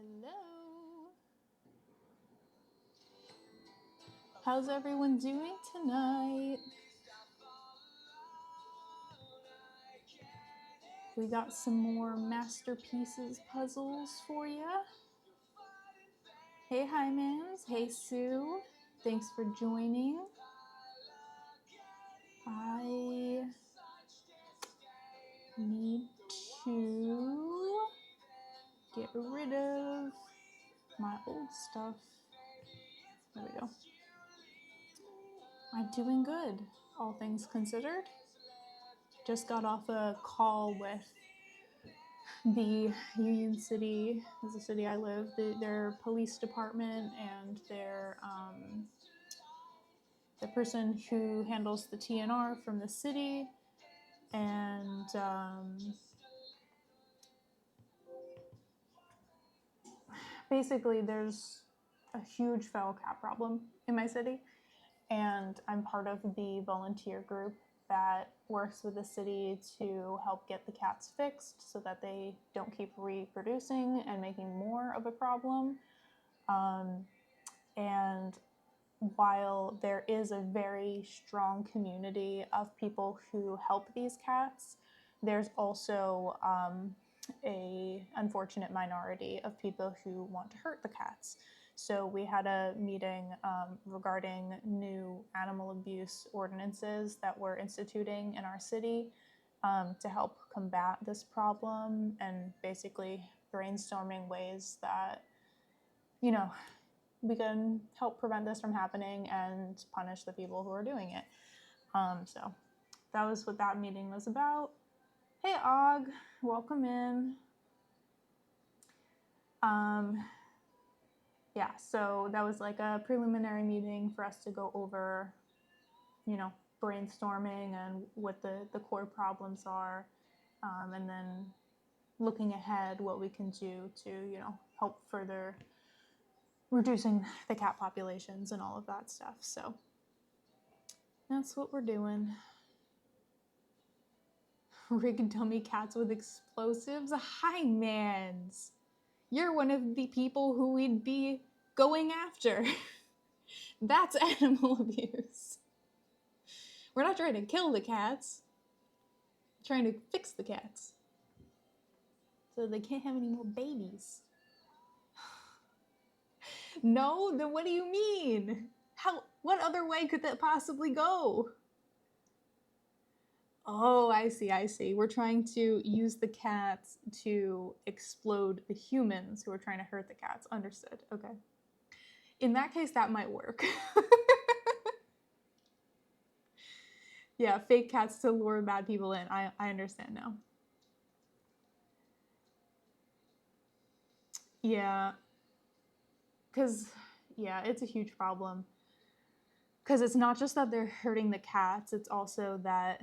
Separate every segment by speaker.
Speaker 1: Hello. How's everyone doing tonight? We got some more MasterPieces puzzles for you. Hey, Hymans. Hey, Sue. Thanks for joining. I need to get rid of my old stuff. There we go. I'm doing good, all things considered. Just got off a call with the Union City, is the city I live, their police department and the person who handles the TNR from the city, and basically there's a huge feral cat problem in my city, and I'm part of the volunteer group that works with the city to help get the cats fixed so that they don't keep reproducing and making more of a problem. And while there is a very strong community of people who help these cats, there's also a unfortunate minority of people who want to hurt the cats. So we had a meeting regarding new animal abuse ordinances that we're instituting in our city to help combat this problem, and basically brainstorming ways that, you know, we can help prevent this from happening and punish the people who are doing it. So that was what that meeting was about. Hey, Og, welcome in. Yeah, so that was like a preliminary meeting for us to go over, brainstorming and what the core problems are, and then looking ahead what we can do to, help further reducing the cat populations and all of that stuff. So that's what we're doing. Rig dummy cats with explosives? Hi, mans. You're one of the people who we'd be going after. That's animal abuse. We're not trying to kill the cats. We're trying to fix the cats so they can't have any more babies. No? Then what do you mean? What other way could that possibly go? Oh, I see. We're trying to use the cats to explode the humans who are trying to hurt the cats. Understood. Okay. In that case, that might work. Yeah, fake cats to lure bad people in. I understand now. Yeah. Because, it's a huge problem. Because it's not just that they're hurting the cats, it's also that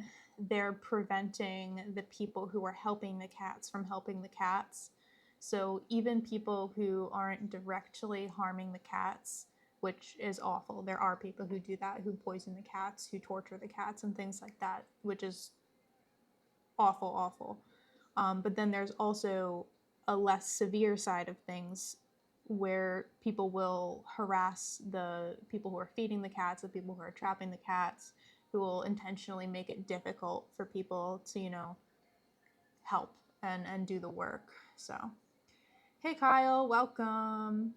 Speaker 1: they're preventing the people who are helping the cats from helping the cats. So even people who aren't directly harming the cats, which is awful, there are people who do that, who poison the cats, who torture the cats and things like that, which is awful. But then there's also a less severe side of things where people will harass the people who are feeding the cats, the people who are trapping the cats, who will intentionally make it difficult for people to, help and do the work. So, hey Kyle, welcome.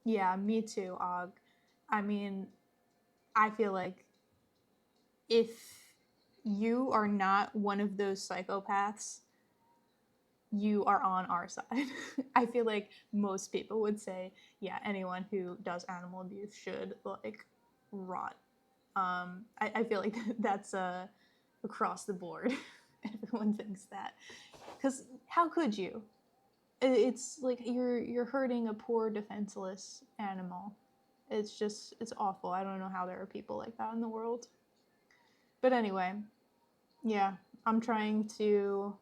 Speaker 1: Yeah, me too, Og. I mean, I feel like if you are not one of those psychopaths, you are on our side. I feel like most people would say, yeah, anyone who does animal abuse should rot. I feel like that's across the board. Everyone thinks that, because how could you? It's like you're hurting a poor defenseless animal. It's awful. I don't know how there are people like that in the world. But anyway, yeah, I'm trying to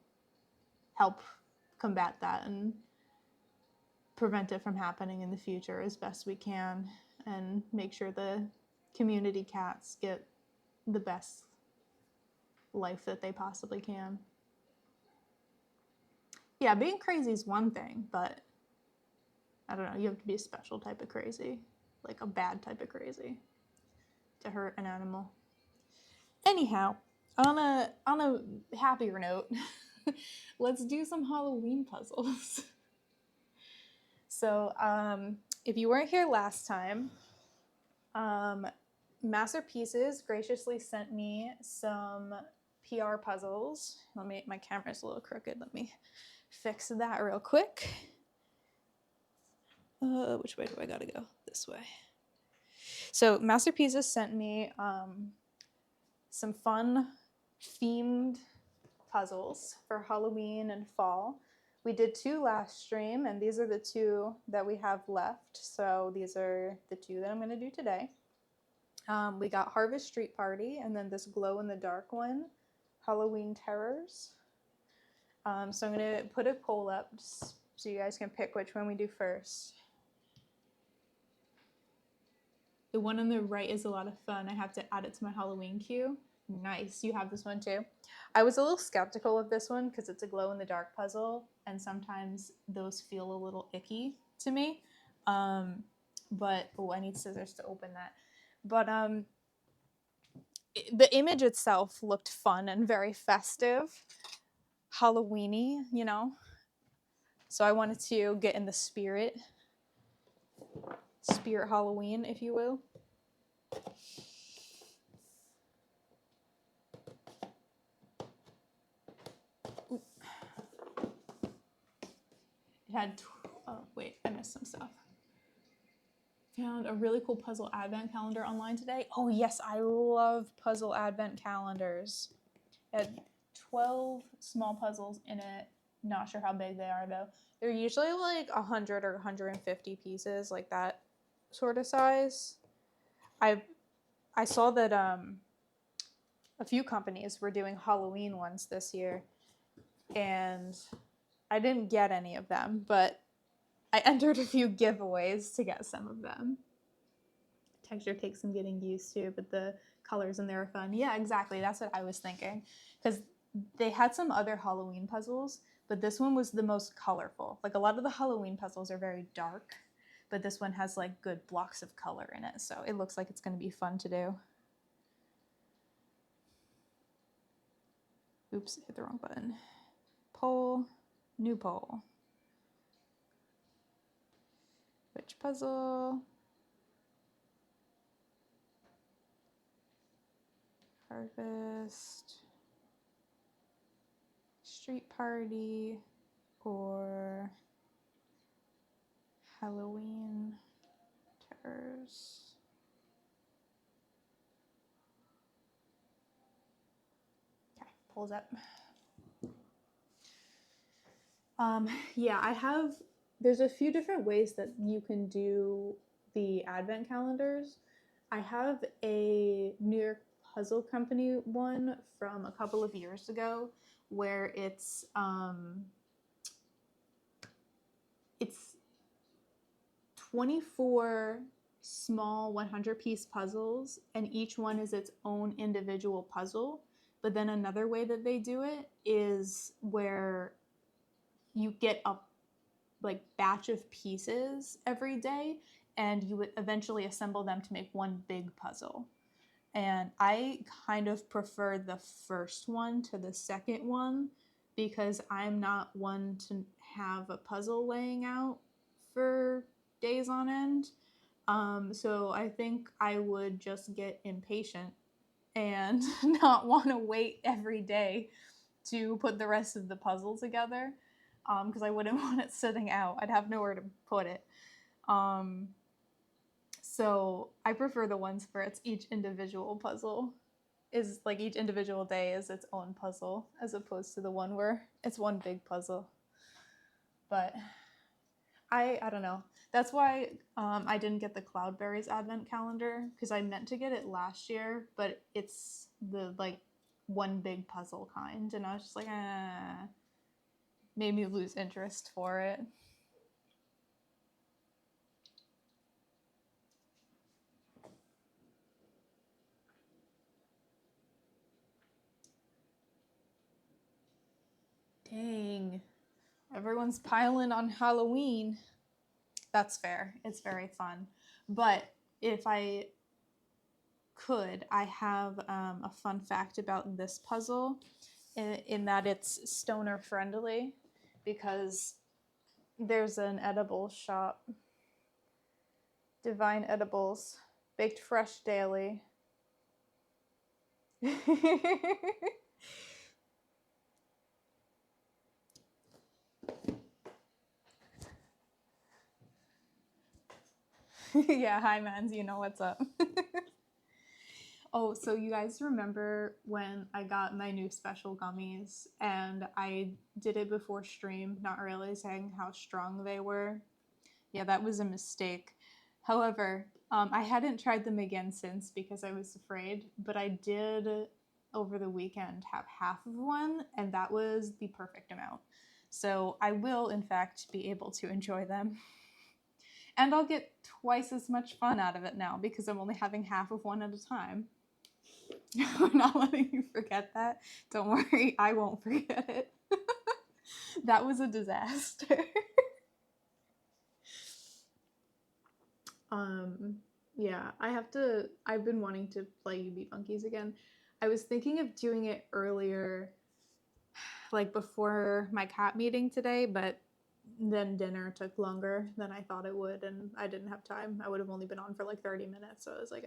Speaker 1: help combat that and prevent it from happening in the future as best we can, and make sure the community cats get the best life that they possibly can. Yeah, being crazy is one thing, but I don't know, you have to be a special type of crazy, like a bad type of crazy to hurt an animal. Anyhow, on a happier note, let's do some Halloween puzzles. So, if you weren't here last time, MasterPieces graciously sent me some PR puzzles. My camera's a little crooked. Let me fix that real quick. Which way do I gotta go? This way. So MasterPieces sent me some fun themed puzzles for Halloween and fall. We did 2 last stream, and these are the 2 that we have left. So these are the 2 that I'm going to do today. We got Harvest Street Party, and then this glow-in-the-dark one, Halloween Terrors. So I'm going to put a poll up so you guys can pick which one we do first. The one on the right is a lot of fun. I have to add it to my Halloween queue. Nice, you have this one too. I was a little skeptical of this one because it's a glow-in-the-dark puzzle, and sometimes those feel a little icky to me. But, oh, I need scissors to open that. But the image itself looked fun and very festive, Halloween-y, you know. So I wanted to get in the spirit Halloween, if you will. It had, oh wait, I missed some stuff. Found a really cool puzzle advent calendar online today. Oh yes, I love puzzle advent calendars. It had 12 small puzzles in it. Not sure how big they are though. They're usually like 100 or 150 pieces, like that sort of size. I saw that a few companies were doing Halloween ones this year, and I didn't get any of them, but I entered a few giveaways to get some of them. Texture takes some getting used to, but the colors in there are fun. Yeah, exactly. That's what I was thinking. Because they had some other Halloween puzzles, but this one was the most colorful. Like a lot of the Halloween puzzles are very dark, but this one has like good blocks of color in it. So it looks like it's going to be fun to do. Oops, hit the wrong button. Poll, new poll. Which puzzle? Harvest, Street Party, or Halloween Terrors? Okay, pulls up. Yeah, there's a few different ways that you can do the advent calendars. I have a New York Puzzle Company one from a couple of years ago where it's 24 small 100-piece puzzles, and each one is its own individual puzzle. But then another way that they do it is where you get a batch of pieces every day, and you would eventually assemble them to make one big puzzle. And I kind of prefer the first one to the second one because I'm not one to have a puzzle laying out for days on end. So I think I would just get impatient and not want to wait every day to put the rest of the puzzle together, because I wouldn't want it sitting out. I'd have nowhere to put it. So I prefer the ones where it's each individual puzzle is like each individual day is its own puzzle, as opposed to the one where it's one big puzzle. But I don't know. That's why I didn't get the Cloudberries advent calendar, because I meant to get it last year, but it's the one big puzzle kind, and I was just like, made me lose interest for it. Dang. Everyone's piling on Halloween. That's fair. It's very fun. But if I could, I have a fun fact about this puzzle in that it's stoner friendly because there's an edible shop, Divine Edibles, baked fresh daily. Yeah, hi mans, you know what's up. Oh, so you guys remember when I got my new special gummies and I did it before stream, not realizing how strong they were? Yeah, that was a mistake. However, I hadn't tried them again since because I was afraid, but I did over the weekend have half of one, and that was the perfect amount. So I will, in fact, be able to enjoy them. And I'll get twice as much fun out of it now because I'm only having half of one at a time. We're not letting you forget that. Don't worry, I won't forget it. That was a disaster. Yeah, I've been wanting to play UB Funkies again. I was thinking of doing it earlier, like before my cat meeting today, but then dinner took longer than I thought it would, and I didn't have time. I would have only been on for like 30 minutes, so I was like,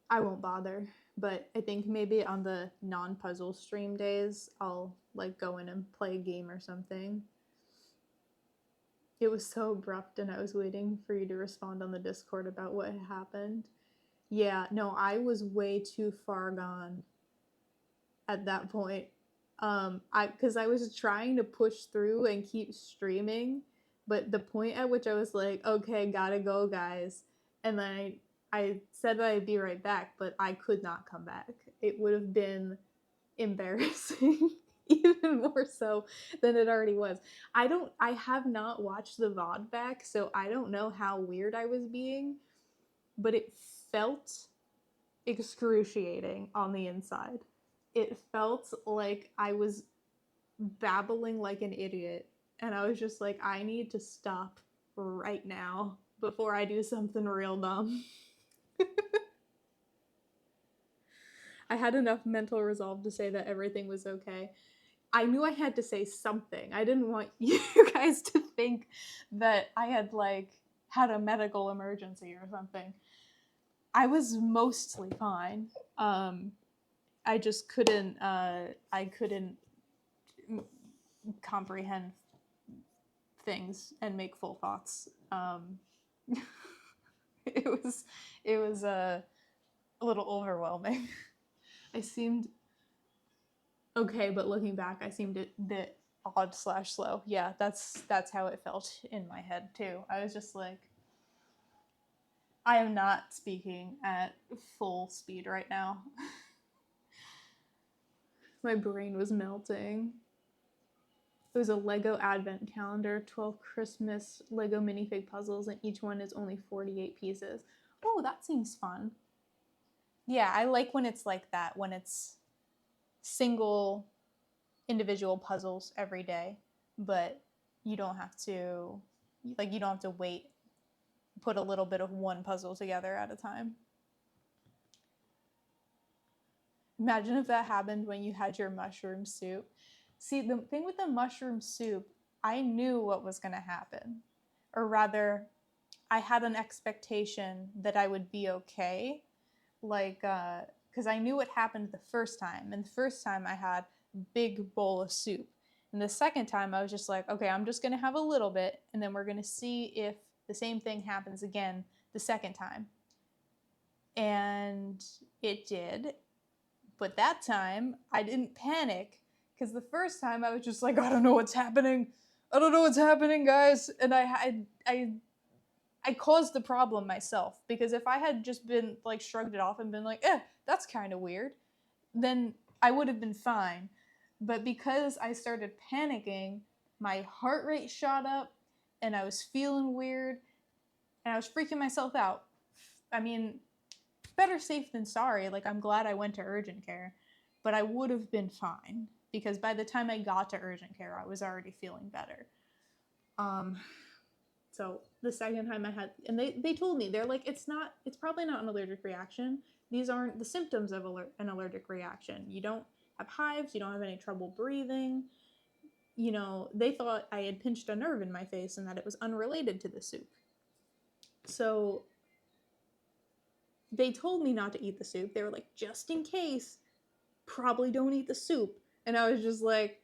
Speaker 1: I won't bother. But I think maybe on the non-puzzle stream days, I'll like go in and play a game or something. It was so abrupt, and I was waiting for you to respond on the Discord about what had happened. Yeah, no, I was way too far gone at that point. Because I was trying to push through and keep streaming, but the point at which I was like, okay, gotta go, guys, and then I said that I'd be right back, but I could not come back. It would have been embarrassing. Even more so than it already was. I have not watched the VOD back, so I don't know how weird I was being, but it felt excruciating on the inside. It felt like I was babbling like an idiot, and I was just like, I need to stop right now before I do something real dumb. I had enough mental resolve to say that everything was okay. I knew I had to say something. I didn't want you guys to think that I had like had a medical emergency or something. I was mostly fine. I just couldn't. I couldn't comprehend things and make full thoughts. It was. It was a little overwhelming. I seemed okay, but looking back, I seemed a bit odd/slow. Yeah, that's how it felt in my head too. I was just like, I am not speaking at full speed right now. My brain was melting. It was a Lego advent calendar, 12 Christmas Lego minifig puzzles, and each one is only 48 pieces. Oh, that seems fun. Yeah, I like when it's like that, when it's single individual puzzles every day, but you don't have to wait, put a little bit of one puzzle together at a time. Imagine if that happened when you had your mushroom soup. See, the thing with the mushroom soup, I knew what was going to happen. Or rather, I had an expectation that I would be okay. Like, because I knew what happened the first time. And the first time I had a big bowl of soup. And the second time I was just like, okay, I'm just going to have a little bit. And then we're going to see if the same thing happens again the second time. And it did. But that time, I didn't panic, because the first time I was just like, I don't know what's happening. I don't know what's happening, guys. And I caused the problem myself, because if I had just been like shrugged it off and been like, that's kind of weird, then I would have been fine. But because I started panicking, my heart rate shot up, and I was feeling weird, and I was freaking myself out. I mean, better safe than sorry. Like, I'm glad I went to urgent care, but I would have been fine, because by the time I got to urgent care, I was already feeling better. So the second time I had, and they told me, they're like, it's probably not an allergic reaction. These aren't the symptoms of an allergic reaction. You don't have hives, you don't have any trouble breathing. You know, they thought I had pinched a nerve in my face and that it was unrelated to the soup. So they told me not to eat the soup. They were like, just in case, probably don't eat the soup. And I was just like,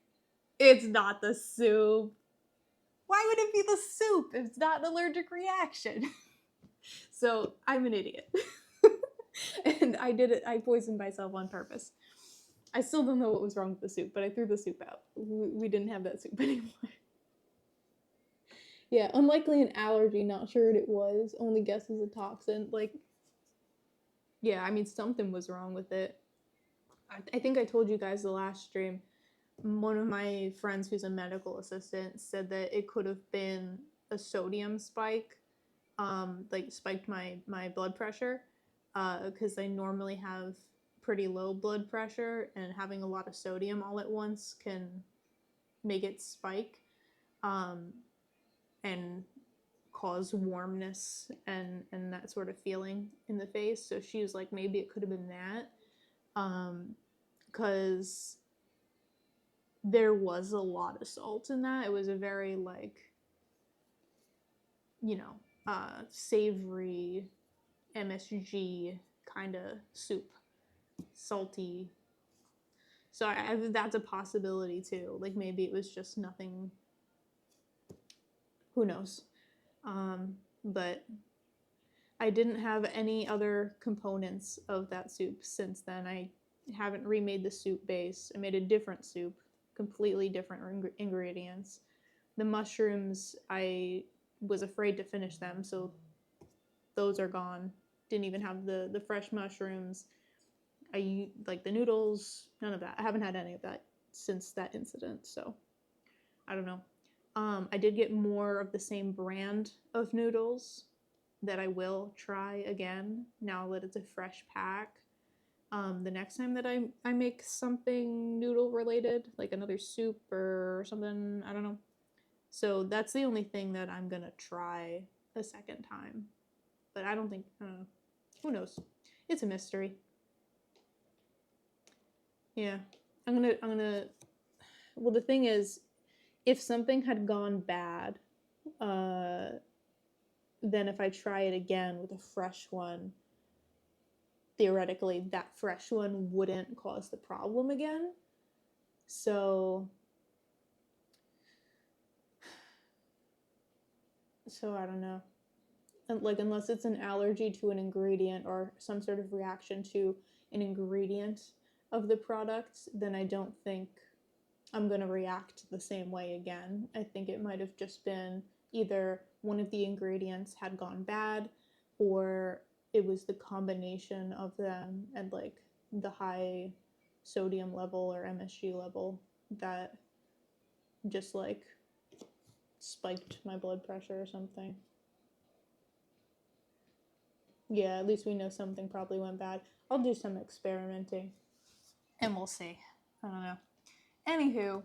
Speaker 1: it's not the soup. Why would it be the soup if it's not an allergic reaction? So I'm an idiot. And I did it. I poisoned myself on purpose. I still don't know what was wrong with the soup, but I threw the soup out. We didn't have that soup anymore. Yeah, unlikely an allergy, not sure what it was. Only guess is a toxin. Like, yeah, I mean, something was wrong with it. I think I told you guys the last stream, one of my friends who's a medical assistant said that it could have been a sodium spike, like spiked my blood pressure, because I normally have pretty low blood pressure, and having a lot of sodium all at once can make it spike, and cause warmness and that sort of feeling in the face. So she was like, maybe it could have been that, because there was a lot of salt in that. It was a very, like, you know, savory MSG kind of soup, salty. So that's a possibility too. Like, maybe it was just nothing. Who knows? But I didn't have any other components of that soup since then. I haven't remade the soup base. I made a different soup, completely different ingredients. The mushrooms, I was afraid to finish them, so those are gone. Didn't even have the fresh mushrooms. I like the noodles, none of that. I haven't had any of that since that incident, so I don't know. I did get more of the same brand of noodles that I will try again now that it's a fresh pack. The next time that I make something noodle related, like another soup or something, I don't know. So that's the only thing that I'm gonna try a second time. But I don't think, who knows? It's a mystery. Yeah, I'm gonna, well, the thing is, if something had gone bad, then if I try it again with a fresh one, theoretically that fresh one wouldn't cause the problem again. So I don't know. Like, unless it's an allergy to an ingredient or some sort of reaction to an ingredient of the product, then I don't think I'm going to react the same way again. I think it might have just been either one of the ingredients had gone bad, or it was the combination of them and, like, the high sodium level or MSG level that just, like, spiked my blood pressure or something. Yeah, at least we know something probably went bad. I'll do some experimenting and we'll see. I don't know. Anywho,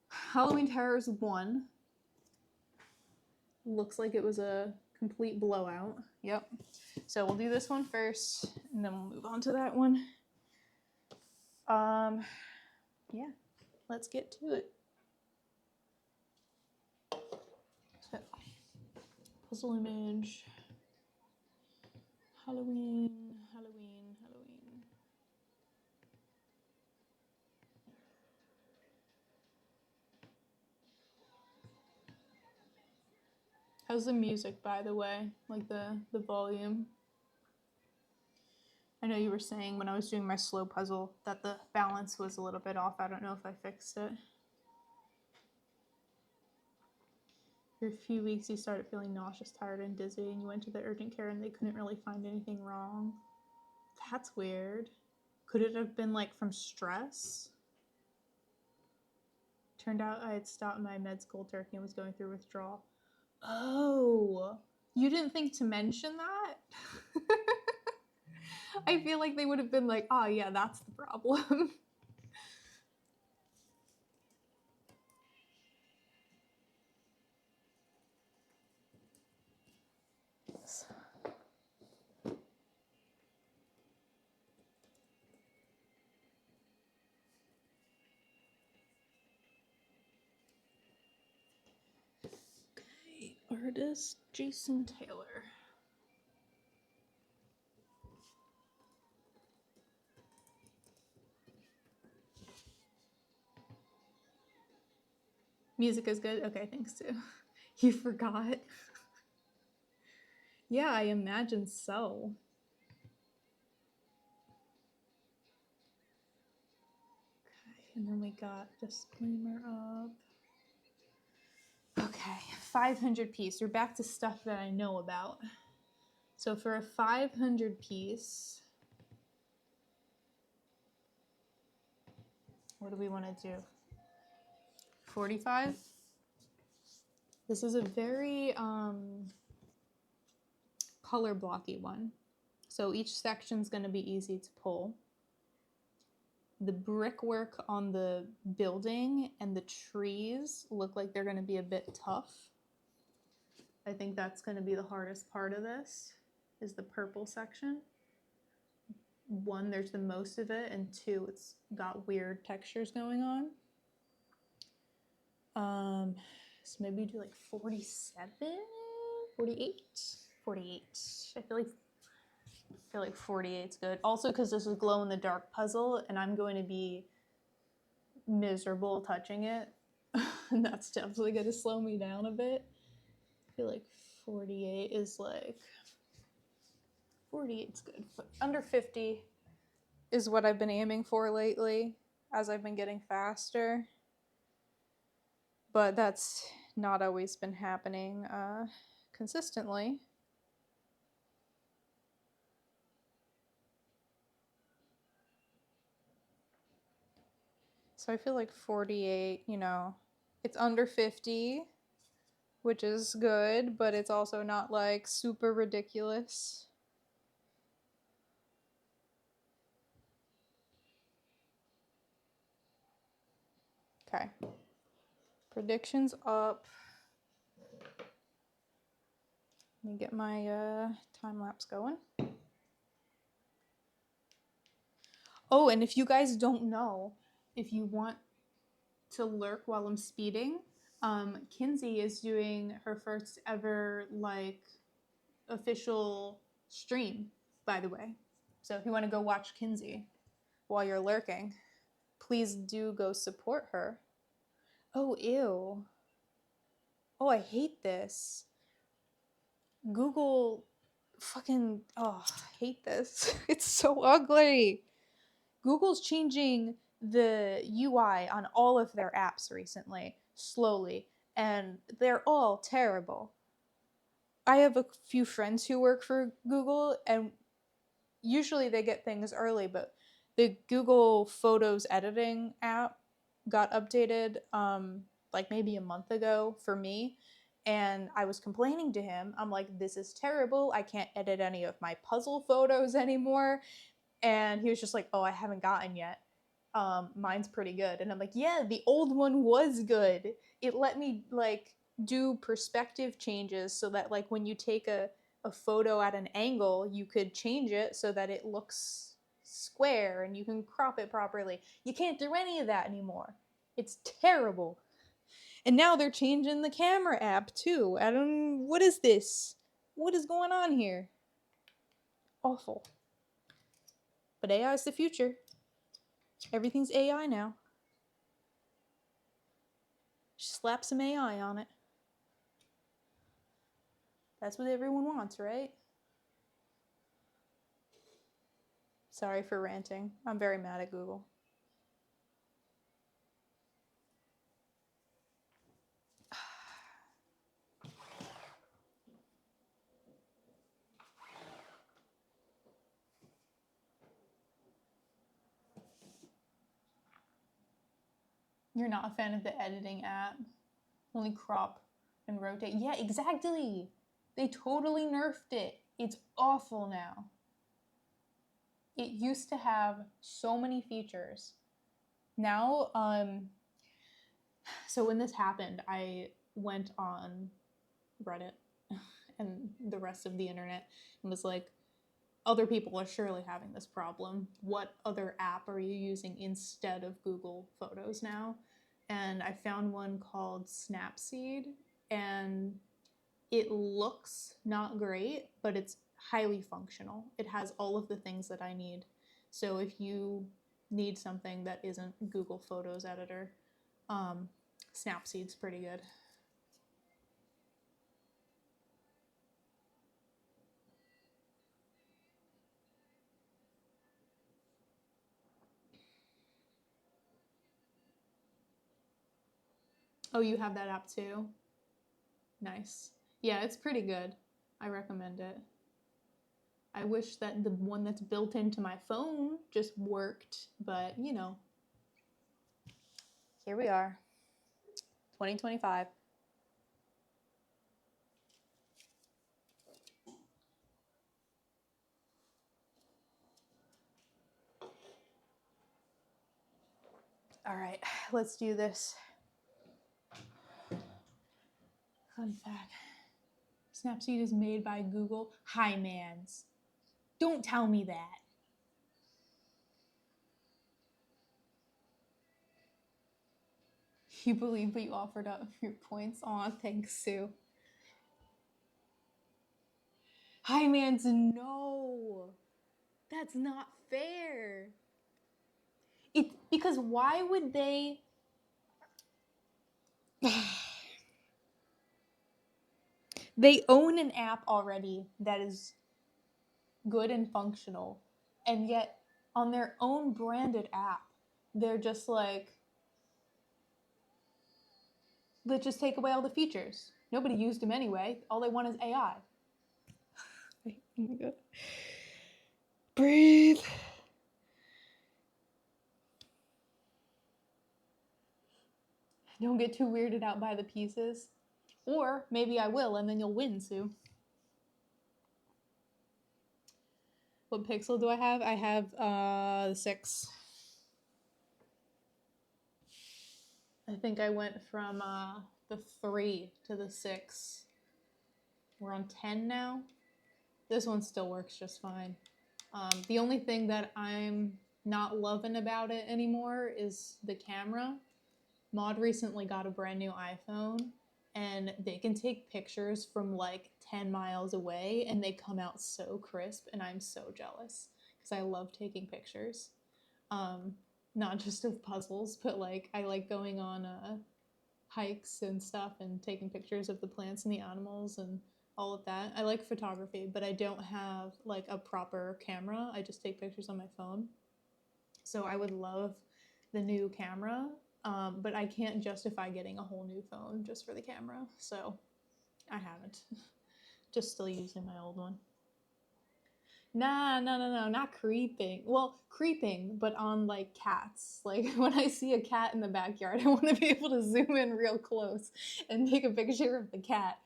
Speaker 1: Halloween Terrors 1. Looks like it was a complete blowout. Yep. So we'll do this one first, and then we'll move on to that one. Yeah, let's get to it. So, puzzle image. Halloween. How's the music, by the way? Like the volume? I know you were saying when I was doing my slow puzzle that the balance was a little bit off. I don't know if I fixed it. For a few weeks, you started feeling nauseous, tired, and dizzy, and you went to the urgent care and they couldn't really find anything wrong. That's weird. Could it have been, like, from stress? Turned out I had stopped my meds cold turkey and was going through withdrawal. Oh, you didn't think to mention that? I feel like they would have been like, oh yeah, that's the problem. Artist Jason Taylor. Music is good? Okay, thanks too. You forgot? Yeah, I imagine so. Okay, and then we got disclaimer up. Okay, 500 piece. We're back to stuff that I know about. So for a 500 piece, what do we want to do? 45? This is a very color blocky one. So each section's going to be easy to pull. The brickwork on the building and the trees look like they're going to be a bit tough. I think that's going to be the hardest part of this, is the purple section. One, there's the most of it, and two, it's got weird textures going on. So maybe do like 47, 48, 48. I feel like 48's good. Also, because this is glow in the dark puzzle, and I'm going to be miserable touching it, and that's definitely going to slow me down a bit. I feel like 48 is like 48's good. But under 50 is what I've been aiming for lately, as I've been getting faster. But that's not always been happening consistently. So I feel like 48, you know, it's under 50, which is good, but it's also not like super ridiculous. Okay. Predictions up. Let me get my time lapse going. Oh, and if you guys don't know, if you want to lurk while I'm speeding, Kinsey is doing her first ever like official stream, by the way. So if you want to go watch Kinsey while you're lurking, please do go support her. Oh, ew. Oh, I hate this. Google fucking, oh, I hate this. It's so ugly. Google's changing the UI on all of their apps recently, slowly, and they're all terrible. I have a few friends who work for Google, and usually they get things early, but the Google Photos editing app got updated like maybe a month ago for me, and I was complaining to him. I'm like, this is terrible. I can't edit any of my puzzle photos anymore. And he was just like, oh, I haven't gotten yet. Mine's pretty good. And I'm like, yeah, the old one was good. It let me like do perspective changes so that like when you take a photo at an angle, you could change it so that it looks square and you can crop it properly. You can't do any of that anymore. It's terrible. And now they're changing the camera app too. What is this? What is going on here? Awful. But AI is the future. Everything's AI now. Just slap some AI on it. That's what everyone wants, right? Sorry for ranting. I'm very mad at Google. You're not a fan of the editing app? Only crop and rotate. Yeah, exactly. They totally nerfed it. It's awful now. It used to have so many features. Now, so when this happened, I went on Reddit and the rest of the internet and was like, other people are surely having this problem. What other app are you using instead of Google Photos now? And I found one called Snapseed, and it looks not great, but it's highly functional. It has all of the things that I need. So if you need something that isn't Google Photos Editor, Snapseed's pretty good. Oh, you have that app too? Nice. Yeah, it's pretty good. I recommend it. I wish that the one that's built into my phone just worked, but you know. Here we are, 2025. All right, let's do this. Fun fact. Snapseed is made by Google. Hi, mans. Don't tell me that. You believe but you offered up your points? Aw, thanks, Sue. Hi, mans, no. That's not fair. Because why would they... They own an app already that is good and functional, and yet on their own branded app, they're just like, let's just take away all the features. Nobody used them anyway. All they want is AI. Oh my god. Breathe. Don't get too weirded out by the pieces. Or maybe I will, and then you'll win, Sue. What pixel do I have? I have 6. I think I went from the 3 to the 6. We're on 10 now. This one still works just fine. The only thing that I'm not loving about it anymore is the camera. Maud recently got a brand new iPhone, and they can take pictures from like 10 miles away, and they come out so crisp, and I'm so jealous because I love taking pictures. Not just of puzzles, but like I like going on hikes and stuff and taking pictures of the plants and the animals and all of that. I like photography, but I don't have like a proper camera. I just take pictures on my phone. So I would love the new camera, but I can't justify getting a whole new phone just for the camera. So I haven't. Just still using my old one. Nah, no, not creeping. Well, creeping, but on like cats. Like when I see a cat in the backyard, I want to be able to zoom in real close and take a picture of the cat.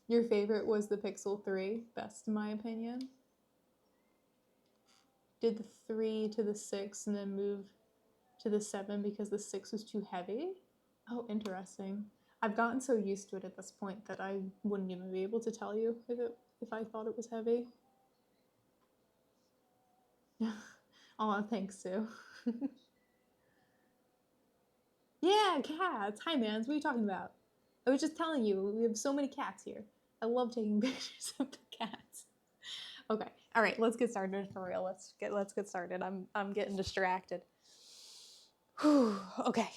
Speaker 1: Your favorite was the Pixel 3, best in my opinion. Did the 3 to the 6 and then move to the 7 because the 6 was too heavy? Oh, interesting. I've gotten so used to it at this point that I wouldn't even be able to tell you if I thought it was heavy. Aw, thanks, Sue. Yeah, cats. Hi, mans. What are you talking about? I was just telling you, we have so many cats here. I love taking pictures of the cats. Okay, all right, let's get started for real. Let's get started. I'm getting distracted. Whew, okay.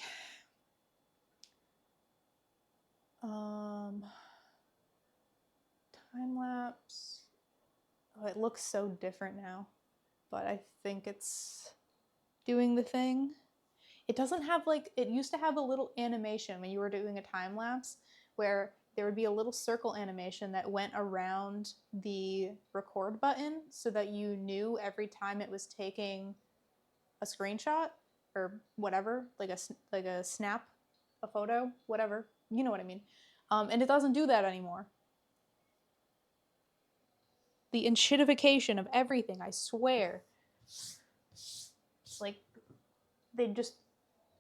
Speaker 1: Time lapse. Oh, it looks so different now, but I think it's doing the thing. It doesn't have like, it used to have a little animation when you were doing a time lapse where there would be a little circle animation that went around the record button so that you knew every time it was taking a screenshot or whatever, like a snap, a photo, whatever. You know what I mean. And it doesn't do that anymore. The enshittification of everything, I swear. It's like they just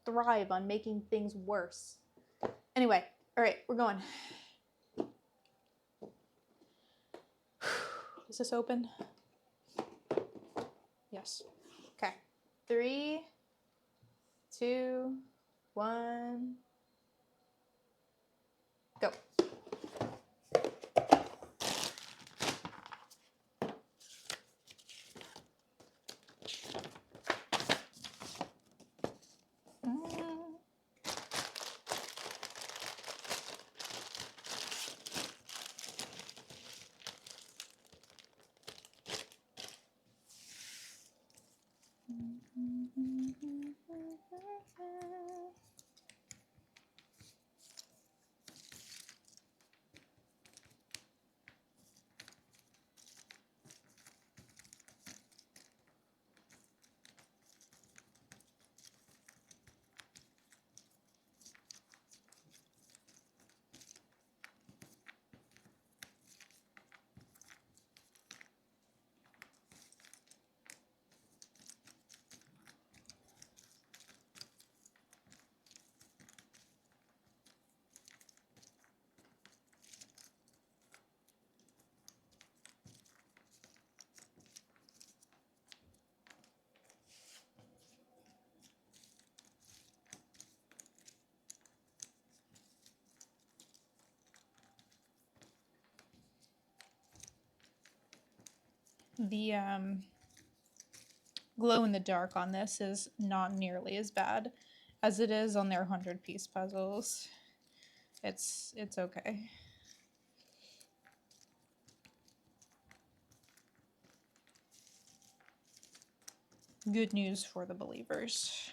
Speaker 1: thrive on making things worse. Anyway, all right, we're going. Is this open? Yes. Okay. 3, 2, 1. The glow in the dark on this is not nearly as bad as it is on their 100-piece puzzles. It's okay. Good news for the believers.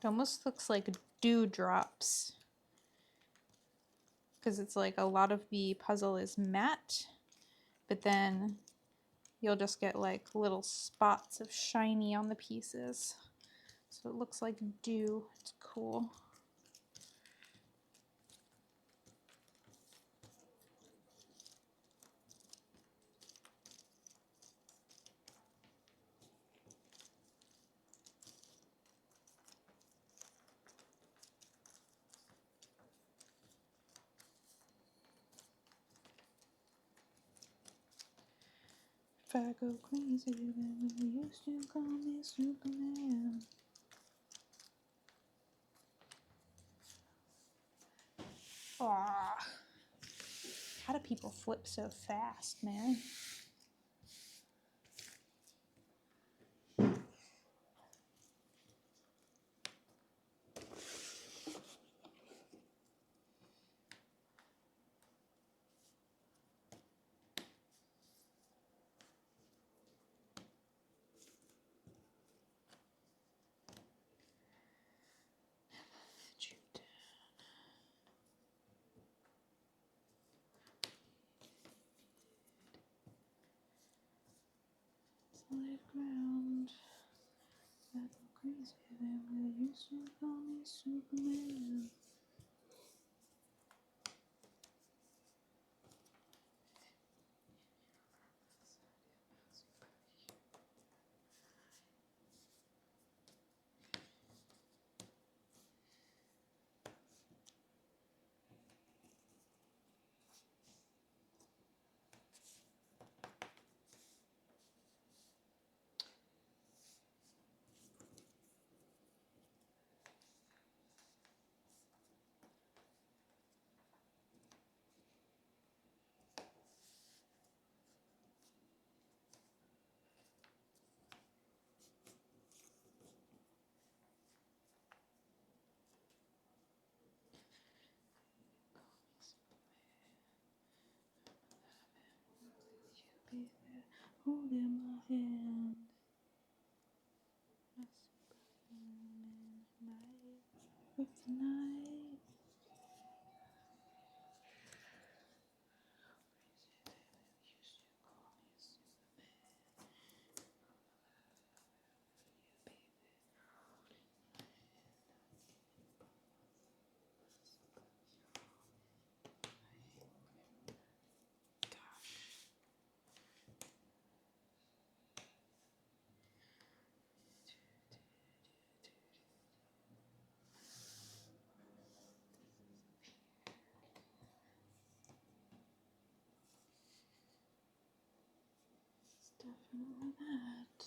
Speaker 1: It almost looks like dewdrops because it's like a lot of the puzzle is matte, but then you'll just get like little spots of shiny on the pieces. So it looks like dew. It's cool. If I go crazy, then you used to call me Superman. Aww. How do people flip so fast, man? Solid ground. I go crazy, then you used to call me Superman. Be there, holding my hand. With the night. Definitely that.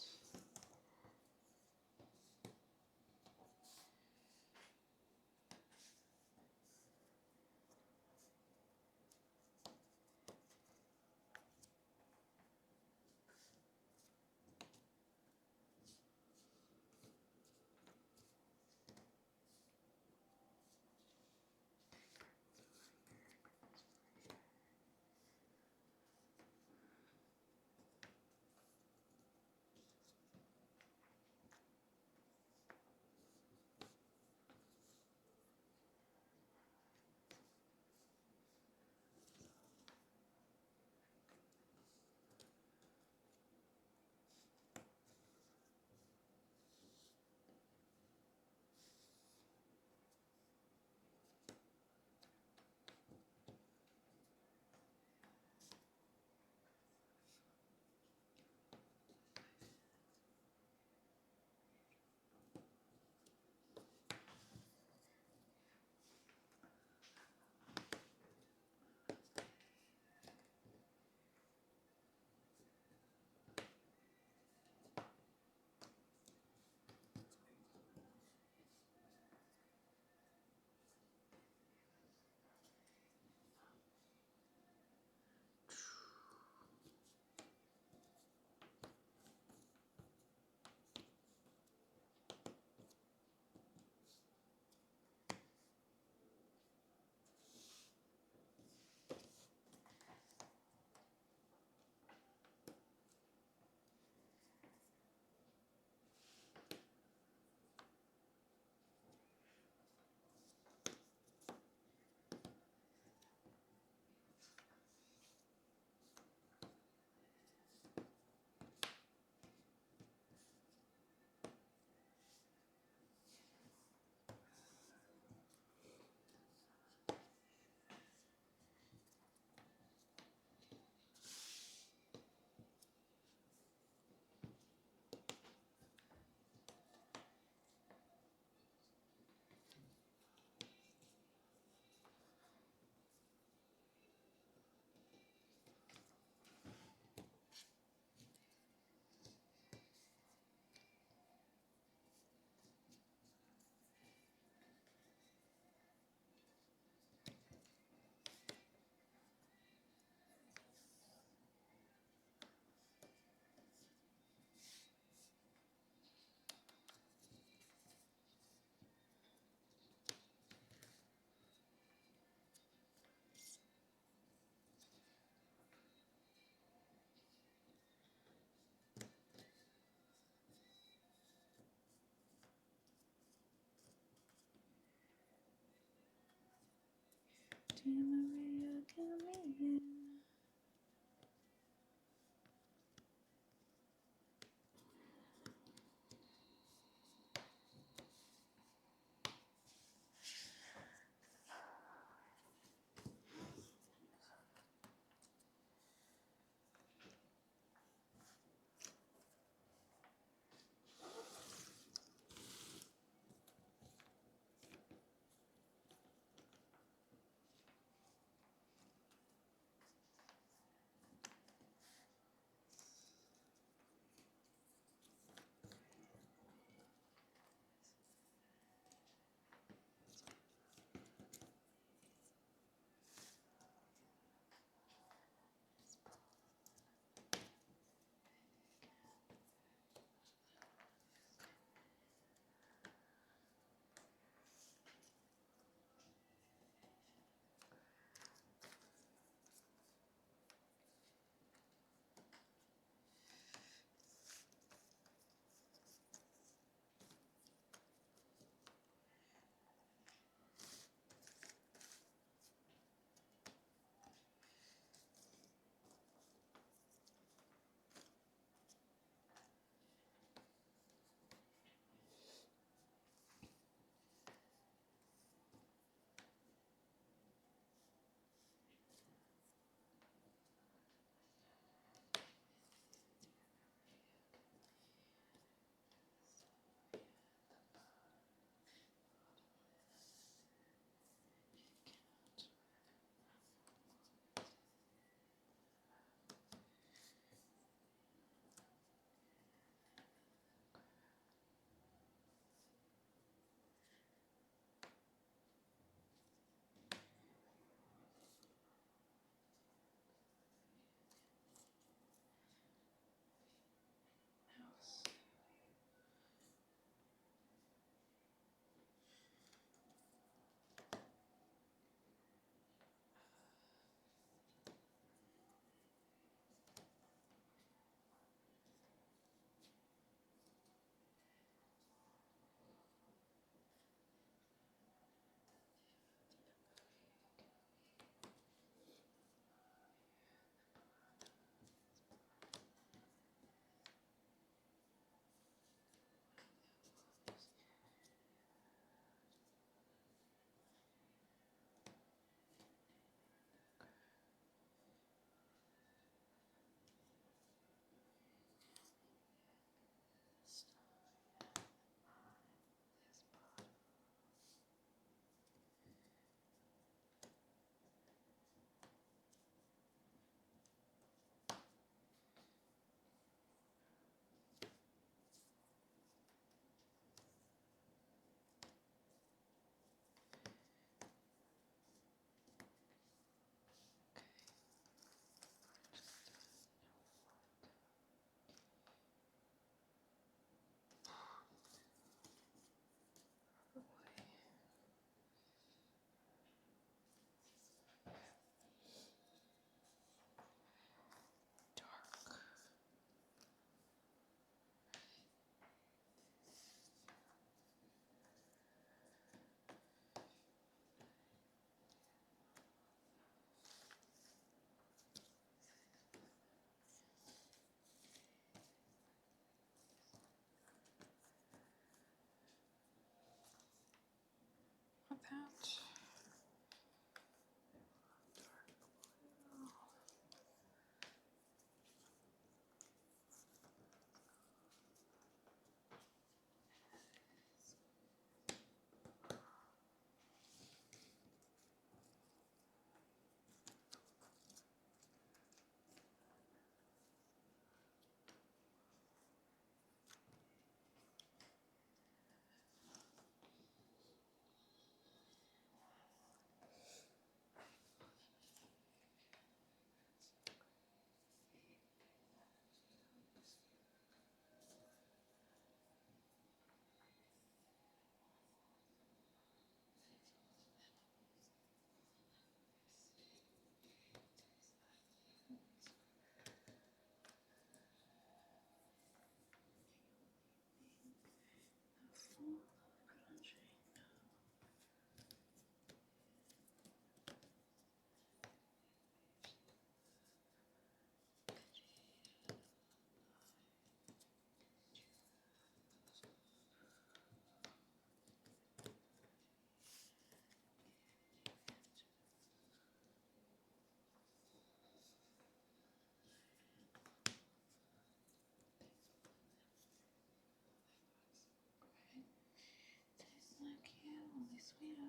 Speaker 1: sweeter.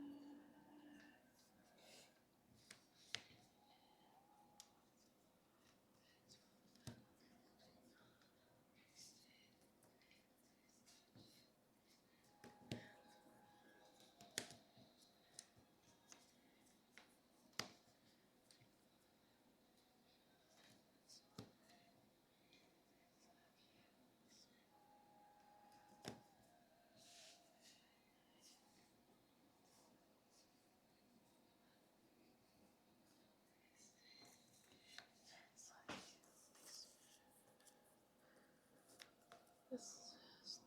Speaker 1: This is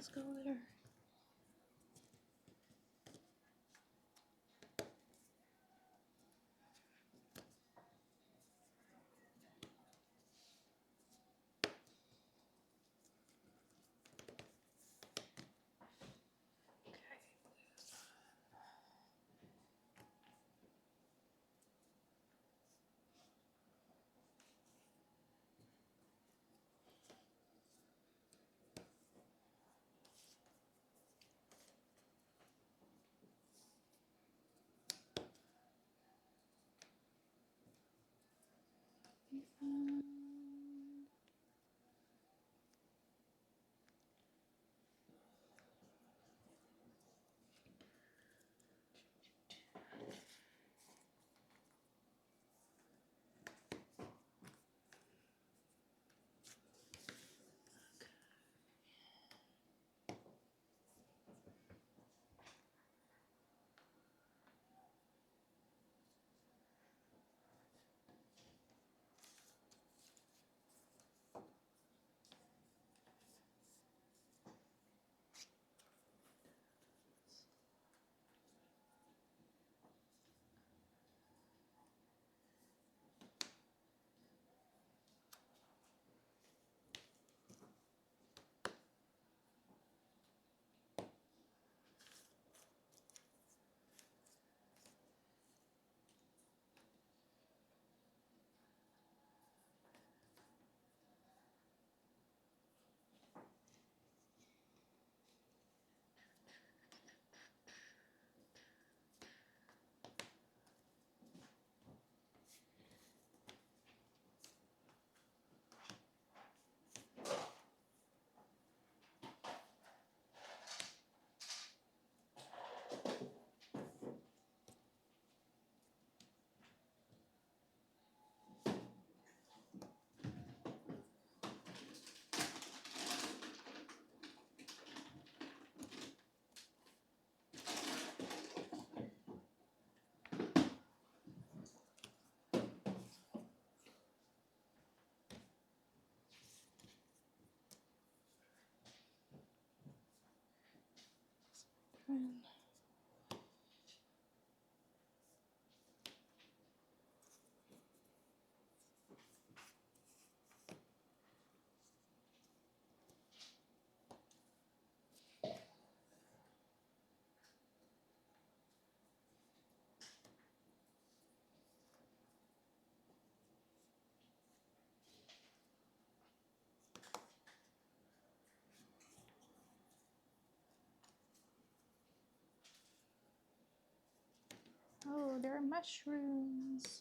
Speaker 1: let's go there. Oh, there are mushrooms.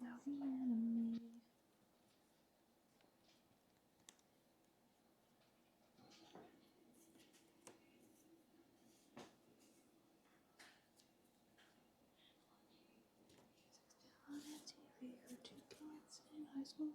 Speaker 1: Now the enemy. On TV or two kids in high school.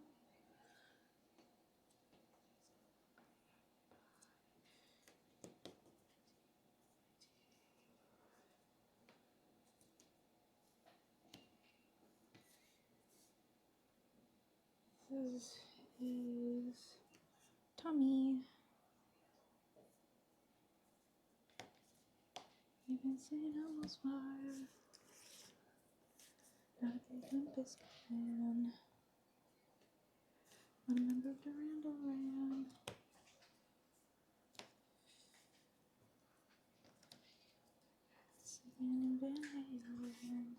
Speaker 1: This is Tommy. You've been saying almost fire. Not a big limp biscuit man. Not a member of Duran Duran. Singing in Van Halen.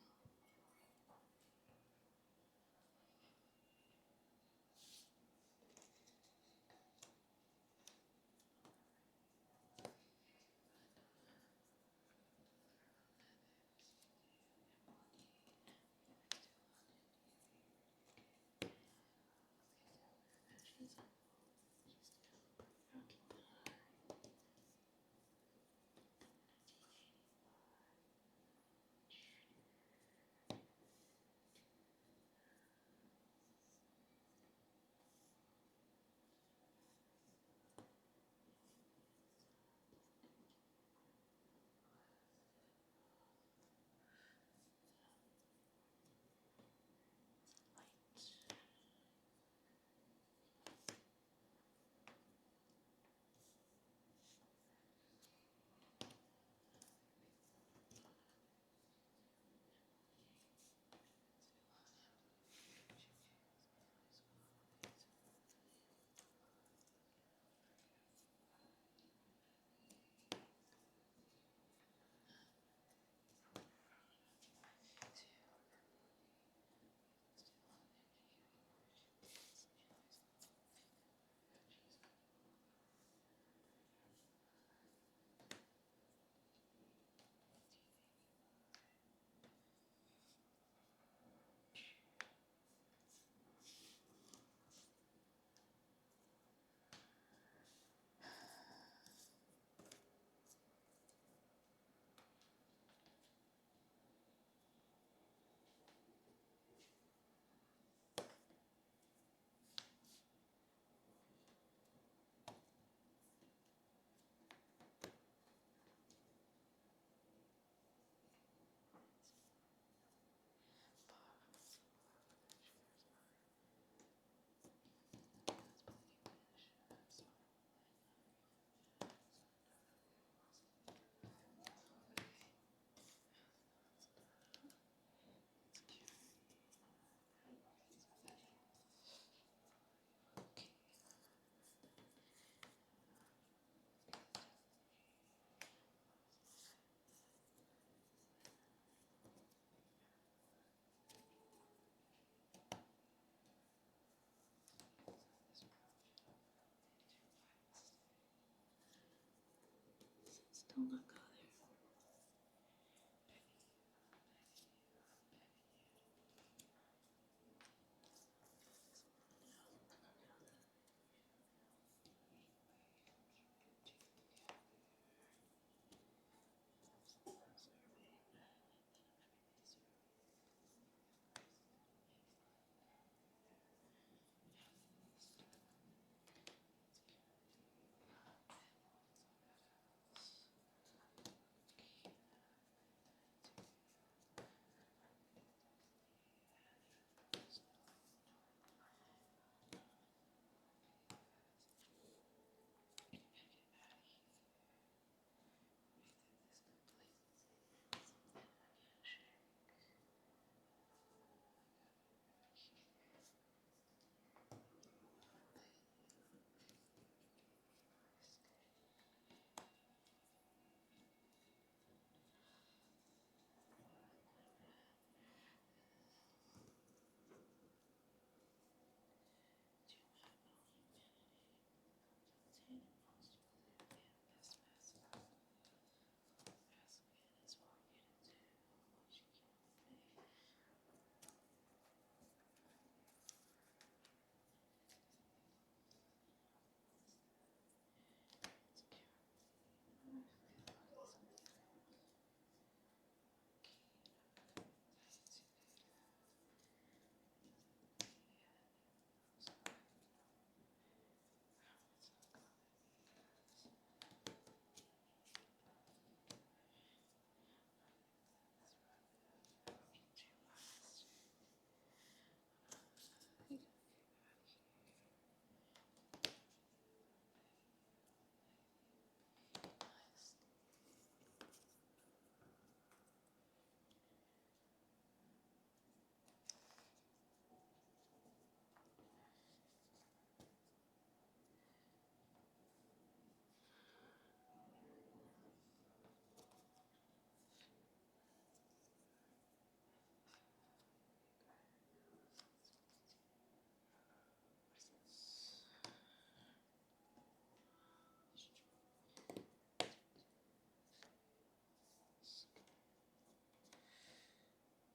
Speaker 2: Don't let go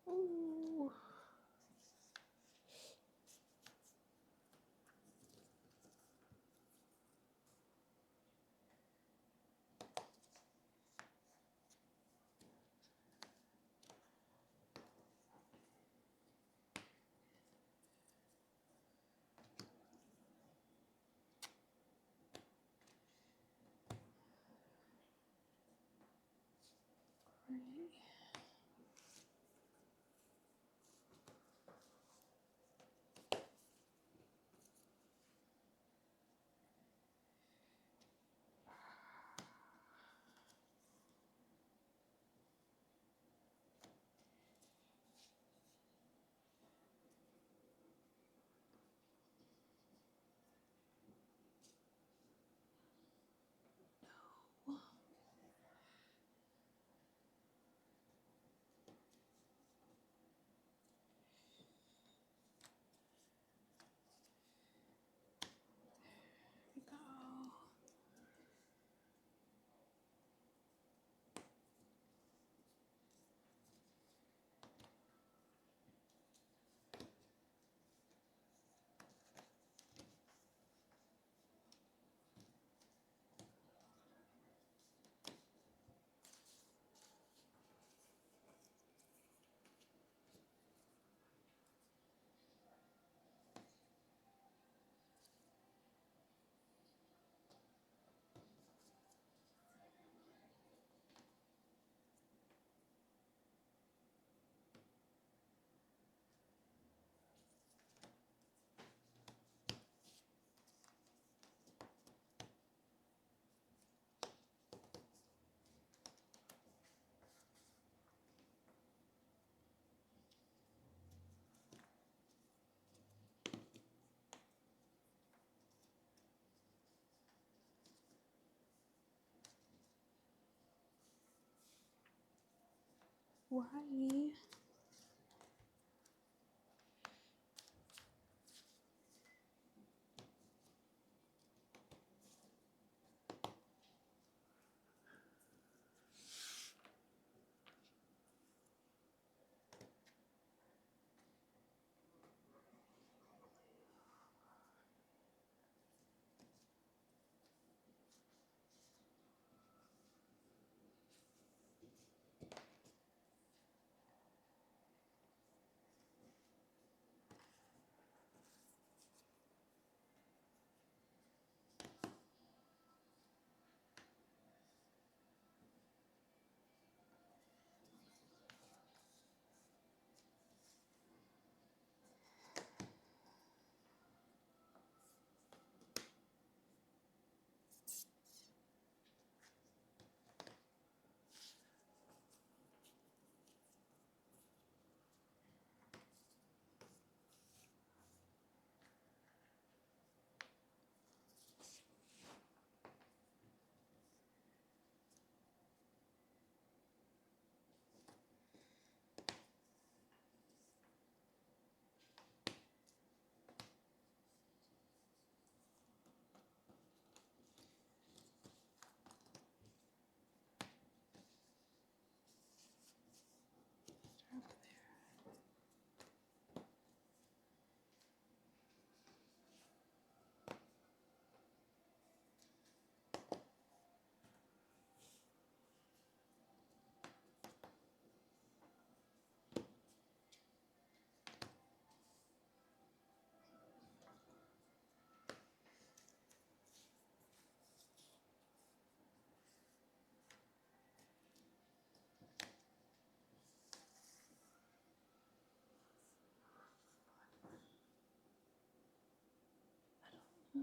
Speaker 2: there. Ooh. Right. We go. Why?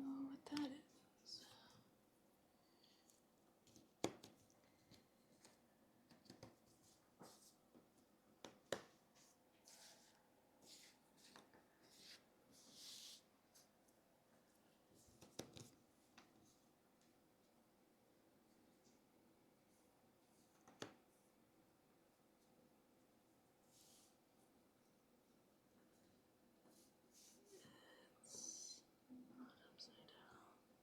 Speaker 2: know what that is. It's not upside down.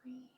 Speaker 1: green.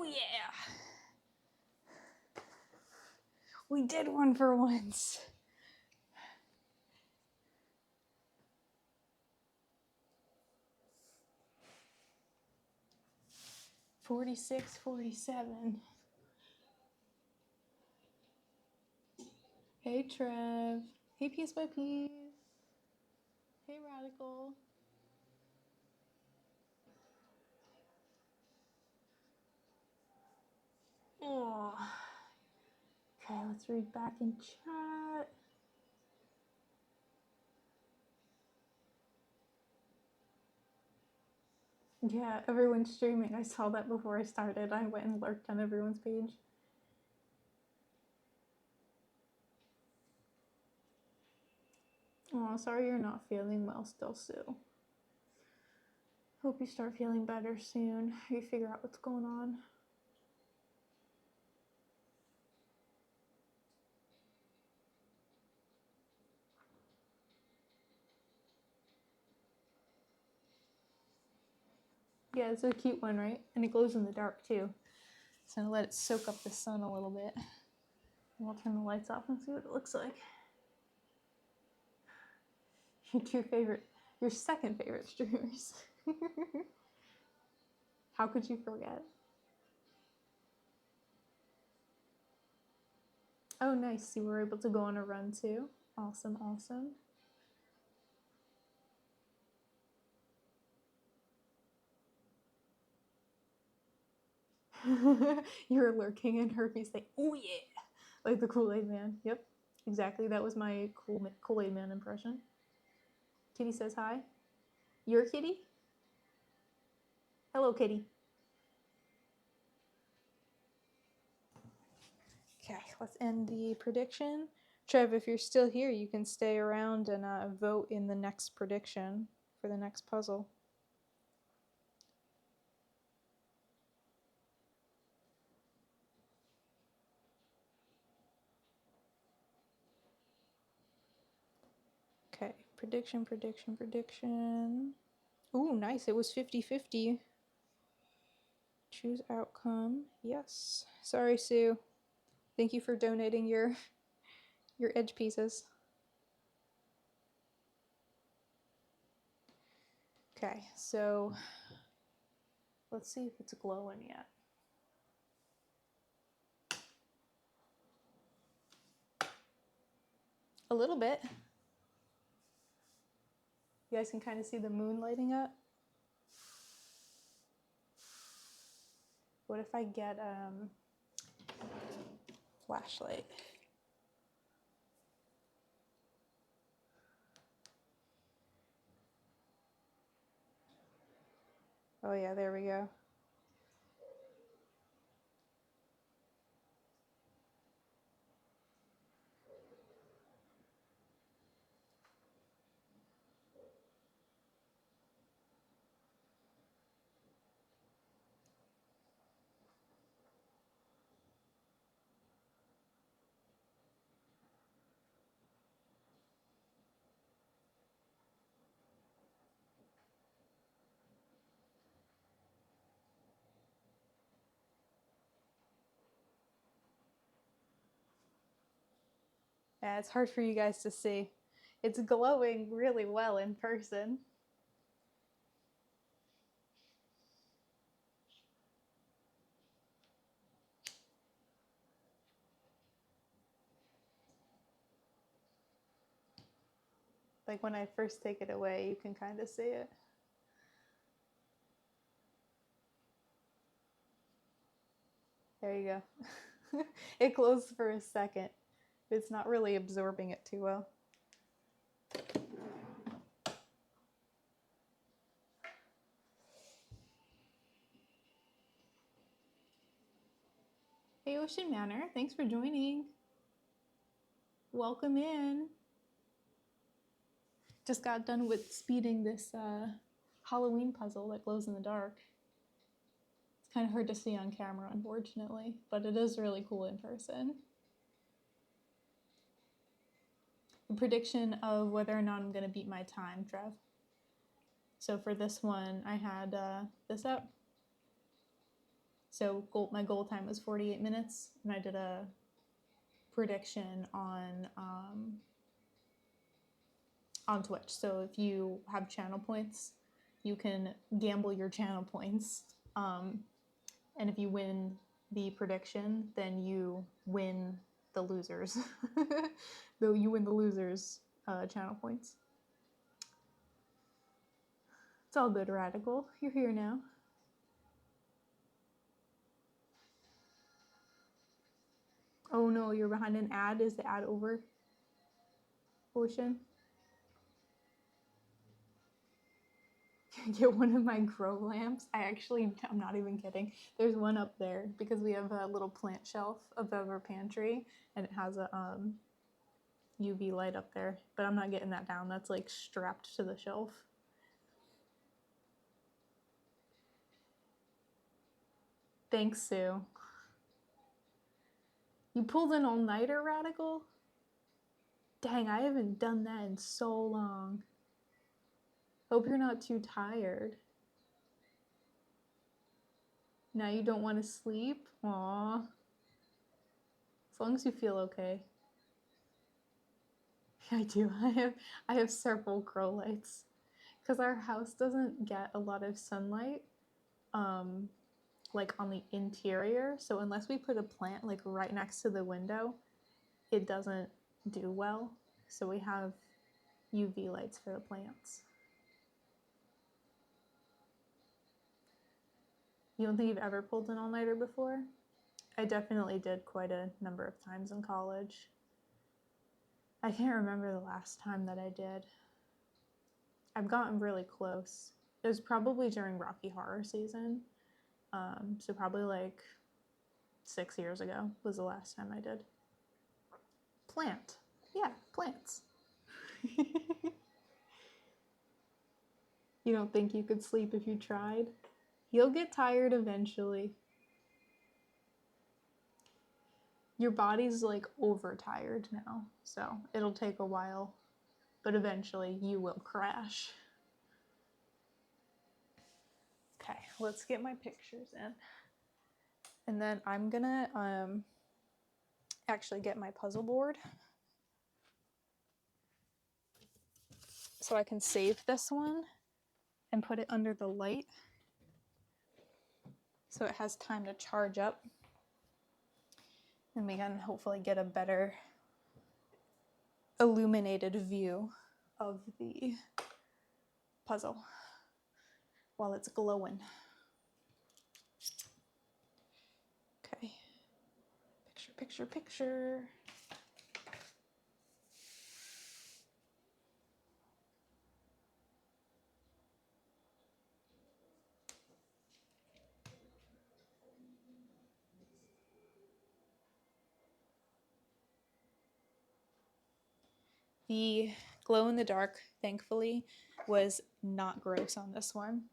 Speaker 1: yeah. We did one for once. $46, $47. Hey Trev. Hey Piece by Piece. Hey Radical. Oh. Okay, let's read back in chat. Yeah, everyone's streaming. I saw that before I started. I went and lurked on everyone's page. Oh, sorry you're not feeling well still, Sue. Hope you start feeling better soon. You figure out what's going on. Yeah, it's a cute one, right? And it glows in the dark too. So I'm gonna let it soak up the sun a little bit. And we'll turn the lights off and see what it looks like. Your second favorite streamers. How could you forget? Oh, nice. You were able to go on a run too. Awesome, awesome. You're lurking and Herpes like, oh yeah, like the Kool-Aid Man. Yep, exactly. That was my Kool-Aid Man impression. Kitty says hi. Your kitty? Hello, kitty. Okay, let's end the prediction. Trev, if you're still here, you can stay around and vote in the next prediction for the next puzzle. Okay, prediction. Ooh, nice. It was 50-50. Choose outcome. Yes. Sorry, Sue. Thank you for donating your edge pieces. Okay, so let's see if it's glowing yet. A little bit. You guys can kind of see the moon lighting up. What if I get flashlight? Oh yeah, there we go. Yeah, it's hard for you guys to see. It's glowing really well in person. Like when I first take it away, you can kind of see it. There you go. It glows for a second. It's not really absorbing it too well. Hey Ocean Manor, thanks for joining. Welcome in. Just got done with speeding this Halloween puzzle that glows in the dark. It's kind of hard to see on camera, unfortunately, but it is really cool in person. The prediction of whether or not I'm going to beat my time, Trev. So for this one, I had this up. So my goal time was 48 minutes, and I did a prediction on Twitch. So if you have channel points, you can gamble your channel points, and if you win the prediction, then you win the losers. Though you win the losers' channel points. It's all good, Radical. You're here now. Oh no, you're behind an ad. Is the ad over? Ocean? Get one of my grow lamps. I'm not even kidding. There's one up there because we have a little plant shelf above our pantry, and it has a UV light up there. But I'm not getting that down. That's like strapped to the shelf. Thanks, Sue. You pulled an all-nighter, Radical? Dang, I haven't done that in so long. Hope you're not too tired. Now you don't want to sleep? Aw. As long as you feel okay. I do. I have several grow lights. Because our house doesn't get a lot of sunlight, like on the interior. So unless we put a plant like right next to the window, it doesn't do well. So we have UV lights for the plants. You don't think you've ever pulled an all-nighter before? I definitely did quite a number of times in college. I can't remember the last time that I did. I've gotten really close. It was probably during Rocky Horror season. So probably like 6 years ago was the last time I did. Plant. Yeah, plants. You don't think you could sleep if you tried? You'll get tired eventually. Your body's like overtired now, so it'll take a while, but eventually you will crash. Okay, let's get my pictures in. And then I'm gonna actually get my puzzle board so I can save this one and put it under the light so it has time to charge up, and we can hopefully get a better illuminated view of the puzzle while it's glowing. Okay, picture, picture, picture. The glow in the dark, thankfully, was not gross on this one.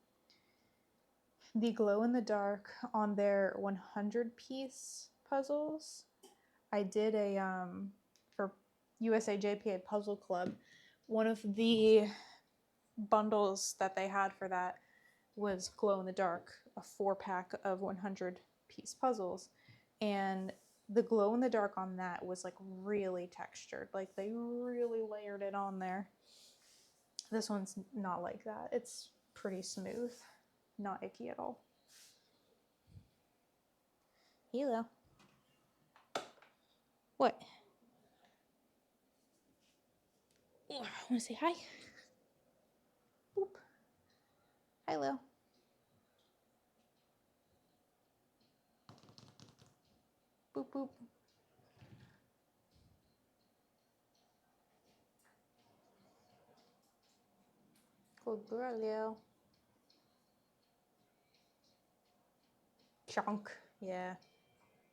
Speaker 1: The glow in the dark on their 100-piece puzzles, I did a, for USA JPA Puzzle Club, one of the bundles that they had for that was glow in the dark, a 4-pack of 100-piece puzzles. And the glow in the dark on that was like really textured, like they really layered it on there. This one's not like that. It's pretty smooth, not icky at all. Hello. What? Oh, I want to say hi. Boop. Hello. Boop boop. Good girl. Chunk. Yeah.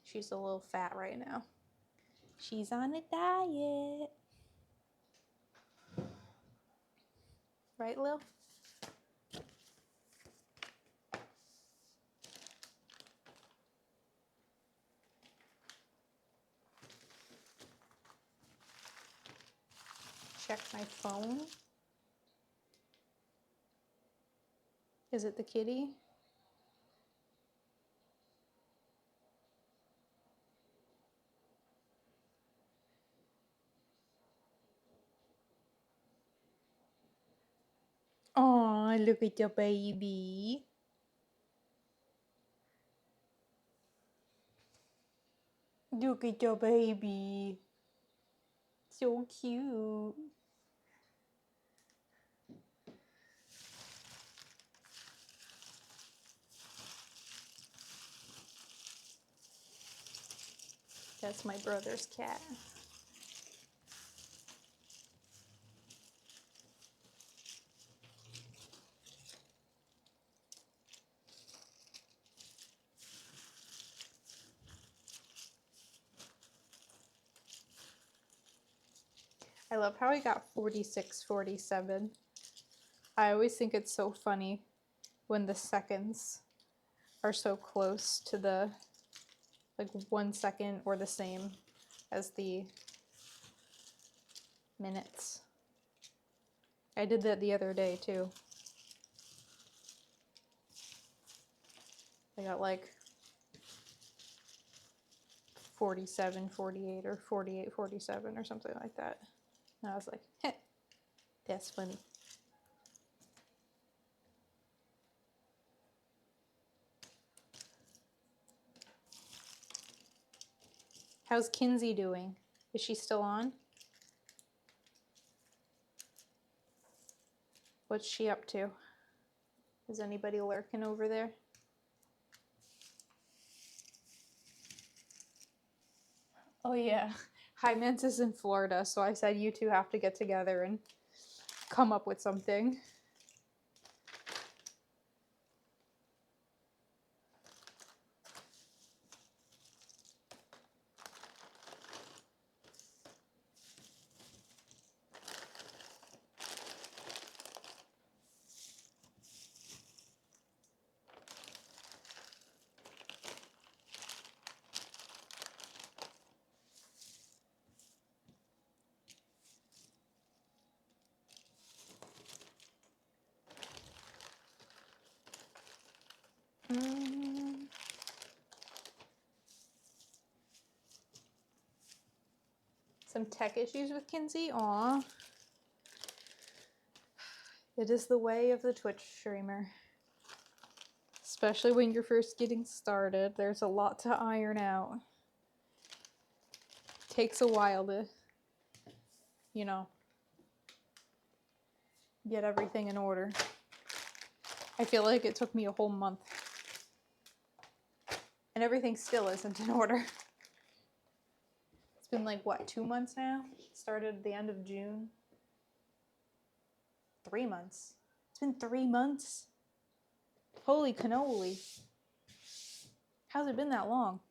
Speaker 1: She's a little fat right now. She's on a diet. Right, Lil? Check my phone. Is it the kitty?
Speaker 2: Aw, look at your baby. Look at your baby. So cute. That's my brother's cat. I love how I got 46, 47. I always think it's so funny when the seconds are so close to the, like 1 second or the same as the minutes. I did that the other day too. I got like 47, 48 or 48, 47 or something like that. And I was like, heh, that's funny. How's Kinsey doing? Is she still on? What's she up to? Is anybody lurking over there? Oh yeah. Hi Mance is in Florida, so I said you two have to get together and come up with something. Some tech issues with Kinsey? Aw. It is the way of the Twitch streamer. Especially when you're first getting started. There's a lot to iron out. Takes a while to, you know, get everything in order. I feel like it took me a whole month. And everything still isn't in order. It's been like, what, 2 months now? Started at the end of June. 3 months. It's been 3 months? Holy cannoli. How's it been that long?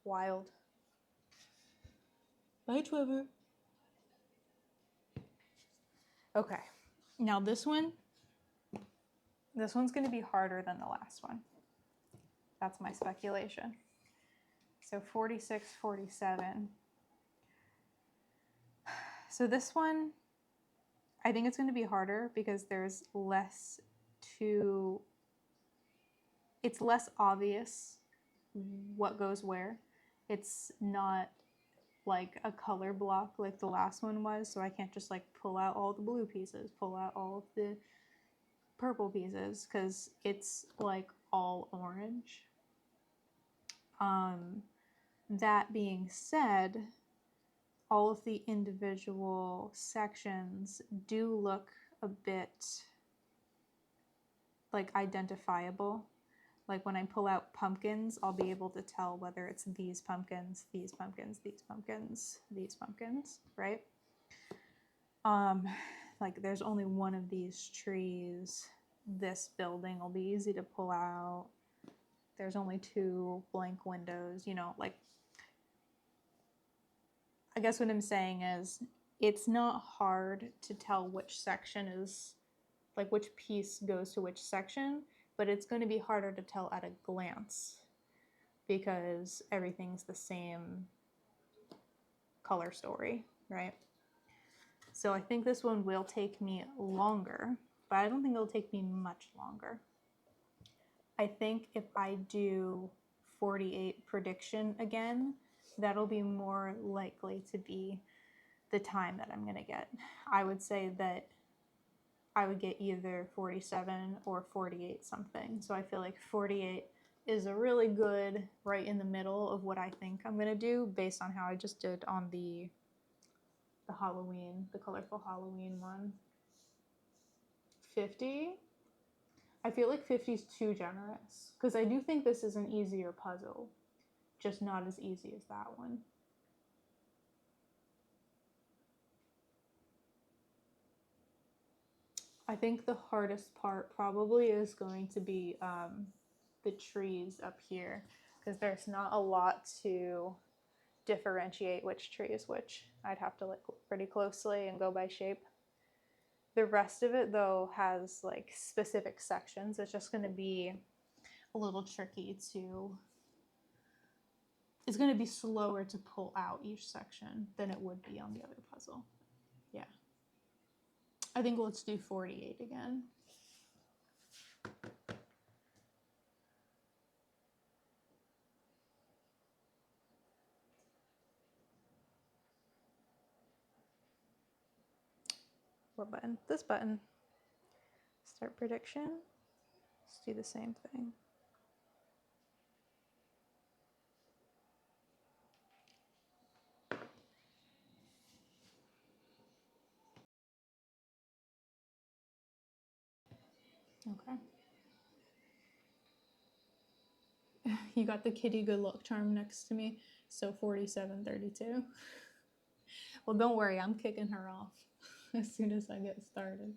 Speaker 2: Wild. Bye, Trevor. Okay. Now this one's going to be harder than the last one. That's my speculation. So 46, 47. So this one, I think it's going to be harder because there's less to... It's less obvious what goes where. It's not like a color block like the last one was, so I can't just like pull out all the blue pieces, pull out all of the purple pieces, because it's like all orange. That being said, all of the individual sections do look a bit like identifiable. Like when I pull out pumpkins, I'll be able to tell whether it's these pumpkins, these pumpkins, these pumpkins, these pumpkins, right? Like there's only one of these trees. This building will be easy to pull out. There's only 2 blank windows, you know, like, I guess what I'm saying is it's not hard to tell which section is, like which piece goes to which section, but it's going to be harder to tell at a glance because everything's the same color story, right? So I think this one will take me longer, but I don't think it'll take me much longer. I think if I do 48 prediction again, that'll be more likely to be the time that I'm gonna get. I would say that I would get either 47 or 48 something. So I feel like 48 is a really good right in the middle of what I think I'm gonna do based on how I just did on the Halloween, the colorful Halloween one. 50. I feel like 50 is too generous because I do think this is an easier puzzle, just not as easy as that one. I think the hardest part probably is going to be the trees up here because there's not a lot to differentiate which tree is which. I'd have to look pretty closely and go by shape. The rest of it though has like specific sections. It's just going to be a little tricky to, it's going to be slower to pull out each section than it would be on the other puzzle. Yeah. I think let's do 48 again. What button? This button. Start prediction. Let's do the same thing. Okay. You got the kitty good luck charm next to me, so 4732. Well, don't worry, I'm kicking her off as soon as I get started.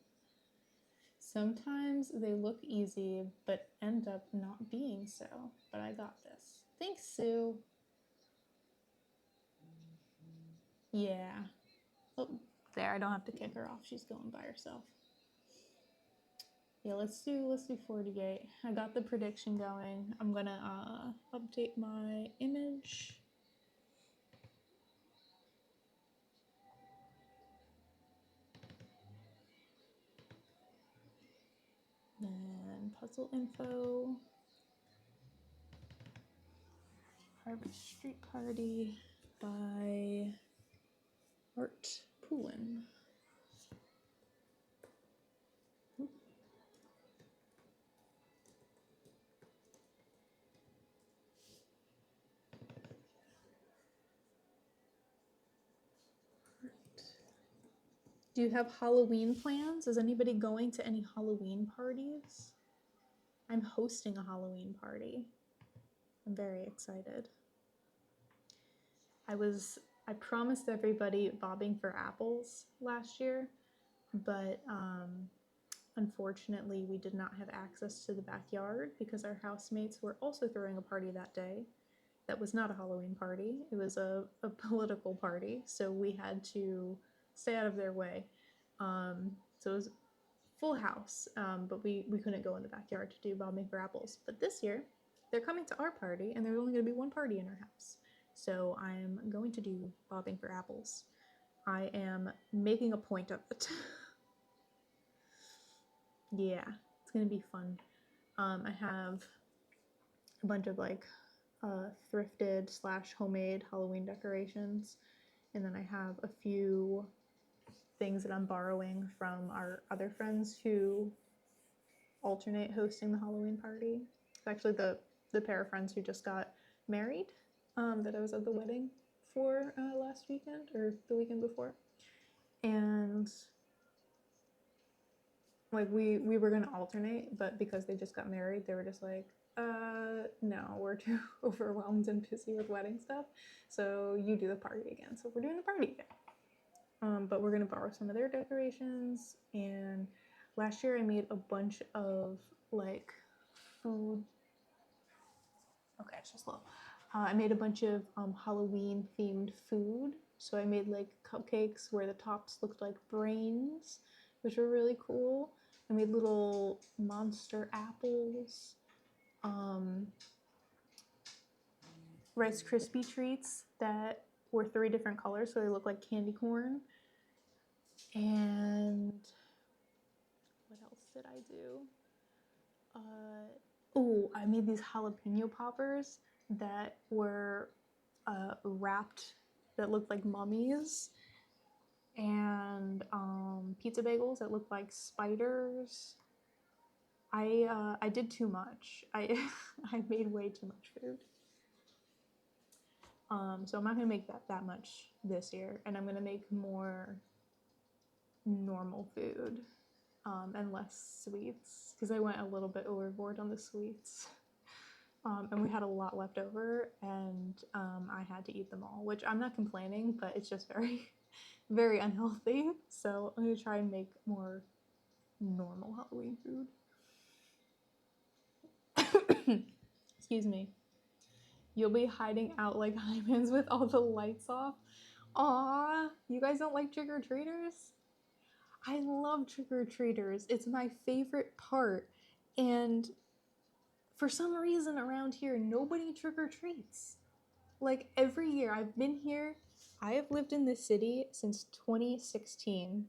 Speaker 2: Sometimes they look easy, but end up not being so. But I got this. Thanks, Sue. Yeah. Oh, there, I don't have to kick her off. She's going by herself. Yeah, let's do 48. I got the prediction going. I'm gonna update my image. Then puzzle info. Harvest Street Party by Art Poulin. Do you have Halloween plans? Is anybody going to any Halloween parties? I'm hosting a Halloween party. I'm very excited. I promised everybody bobbing for apples last year, but unfortunately we did not have access to the backyard because our housemates were also throwing a party that day. That was not a Halloween party. It was a political party, so we had to stay out of their way. So it was full house, but we couldn't go in the backyard to do bobbing for apples. But this year, they're coming to our party, and there's only going to be one party in our house. So I'm going to do bobbing for apples. I am making a point of it. Yeah, it's going to be fun. I have a bunch of like thrifted / homemade Halloween decorations, and then I have a few things that I'm borrowing from our other friends who alternate hosting the Halloween party. It's actually the pair of friends who just got married that I was at the wedding for last weekend or the weekend before. And like we were gonna alternate, but because they just got married, they were just like, no, we're too overwhelmed and busy with wedding stuff. So you do the party again. So we're doing the party again. But we're gonna borrow some of their decorations. And last year I made a bunch of like food. Okay, it's just low. I made a bunch of Halloween themed food. So I made like cupcakes where the tops looked like brains, which were really cool. I made little monster apples, Rice Krispie treats that were 3 different colors, so they look like candy corn. And what else did I do? Oh, I made these jalapeno poppers that were wrapped, that looked like mummies.
Speaker 1: and pizza bagels that look like spiders. I did too much. I made way too much food. So I'm not gonna make that much this year, and I'm gonna make more normal food and less sweets because I went a little bit overboard on the sweets. And we had a lot left over, and I had to eat them all, which I'm not complaining, but it's just very, very unhealthy. So I'm gonna try and make more normal Halloween food. Excuse me. You'll be hiding out like Hymens with all the lights off. Aw, you guys don't like trick-or-treaters? I love trick-or-treaters. It's my favorite part. And for some reason around here, nobody trick-or-treats. Like every year I've been here, I have lived in this city since 2016,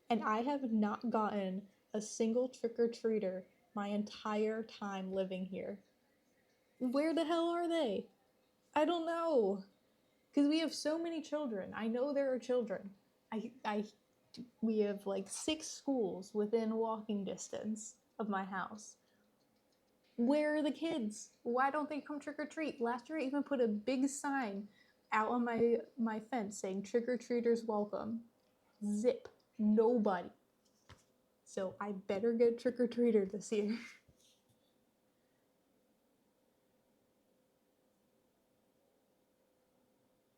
Speaker 1: and I have not gotten a single trick-or-treater my entire time living here. Where the hell are they? I don't know. Because we have so many children. I know there are children. We have like 6 schools within walking distance of my house. Where are the kids? Why don't they come trick or treat? Last year I even put a big sign out on my fence saying trick or treaters welcome. Zip. Nobody. So I better get trick or treater this year.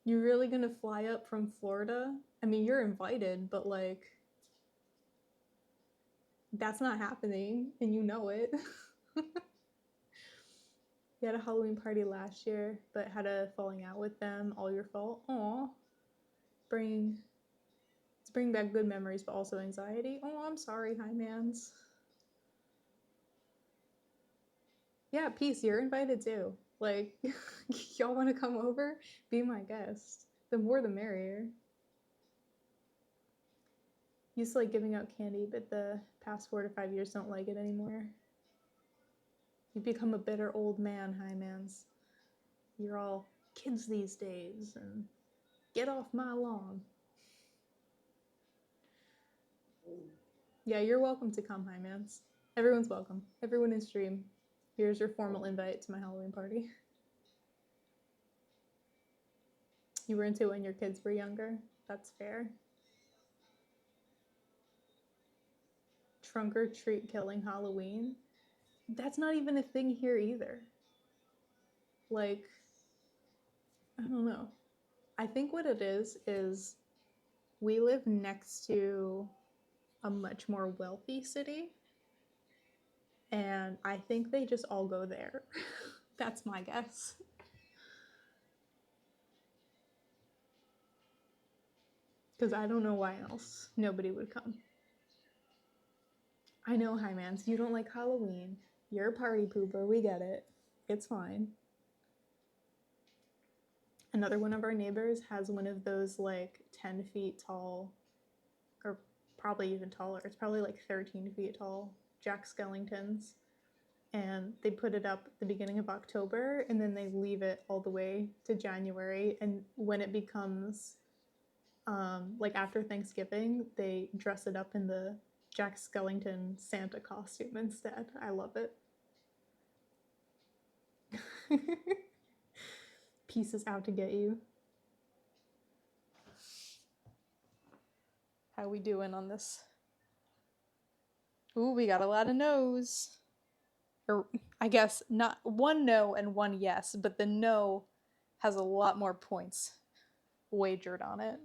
Speaker 1: You're really gonna fly up from Florida? I mean, you're invited, but like, that's not happening, and you know it. You had a Halloween party last year, but had a falling out with them. All your fault. Aw. It's bringing back good memories, but also anxiety. Oh, I'm sorry, Hymans. Yeah, Peace, you're invited too. Like, y'all want to come over? Be my guest. The more the merrier. Used to like giving out candy, but the past 4 to 5 years don't like it anymore. You become a bitter old man, Hymans. You're all kids these days, and get off my lawn. Yeah, you're welcome to come, Hymans. Everyone's welcome. Everyone in stream. Here's your formal invite to my Halloween party. You were into it when your kids were younger? That's fair. Trunk or treat killing Halloween? That's not even a thing here either. Like, I don't know. I think what it is we live next to a much more wealthy city, and I think they just all go there. That's my guess. Because I don't know why else nobody would come. I know, Hymans, you don't like Halloween. You're a party pooper, we get it. It's fine. Another one of our neighbors has one of those like 10 feet tall, or probably even taller, it's probably like 13 feet tall, Jack Skellingtons. And they put it up at the beginning of October, and then they leave it all the way to January. And when it becomes like after Thanksgiving, they dress it up in the Jack Skellington Santa costume instead. I love it. Peace is out to get you. How we doing on this? Ooh, we got a lot of no's. Or I guess not one no and one yes, but the no has a lot more points wagered on it.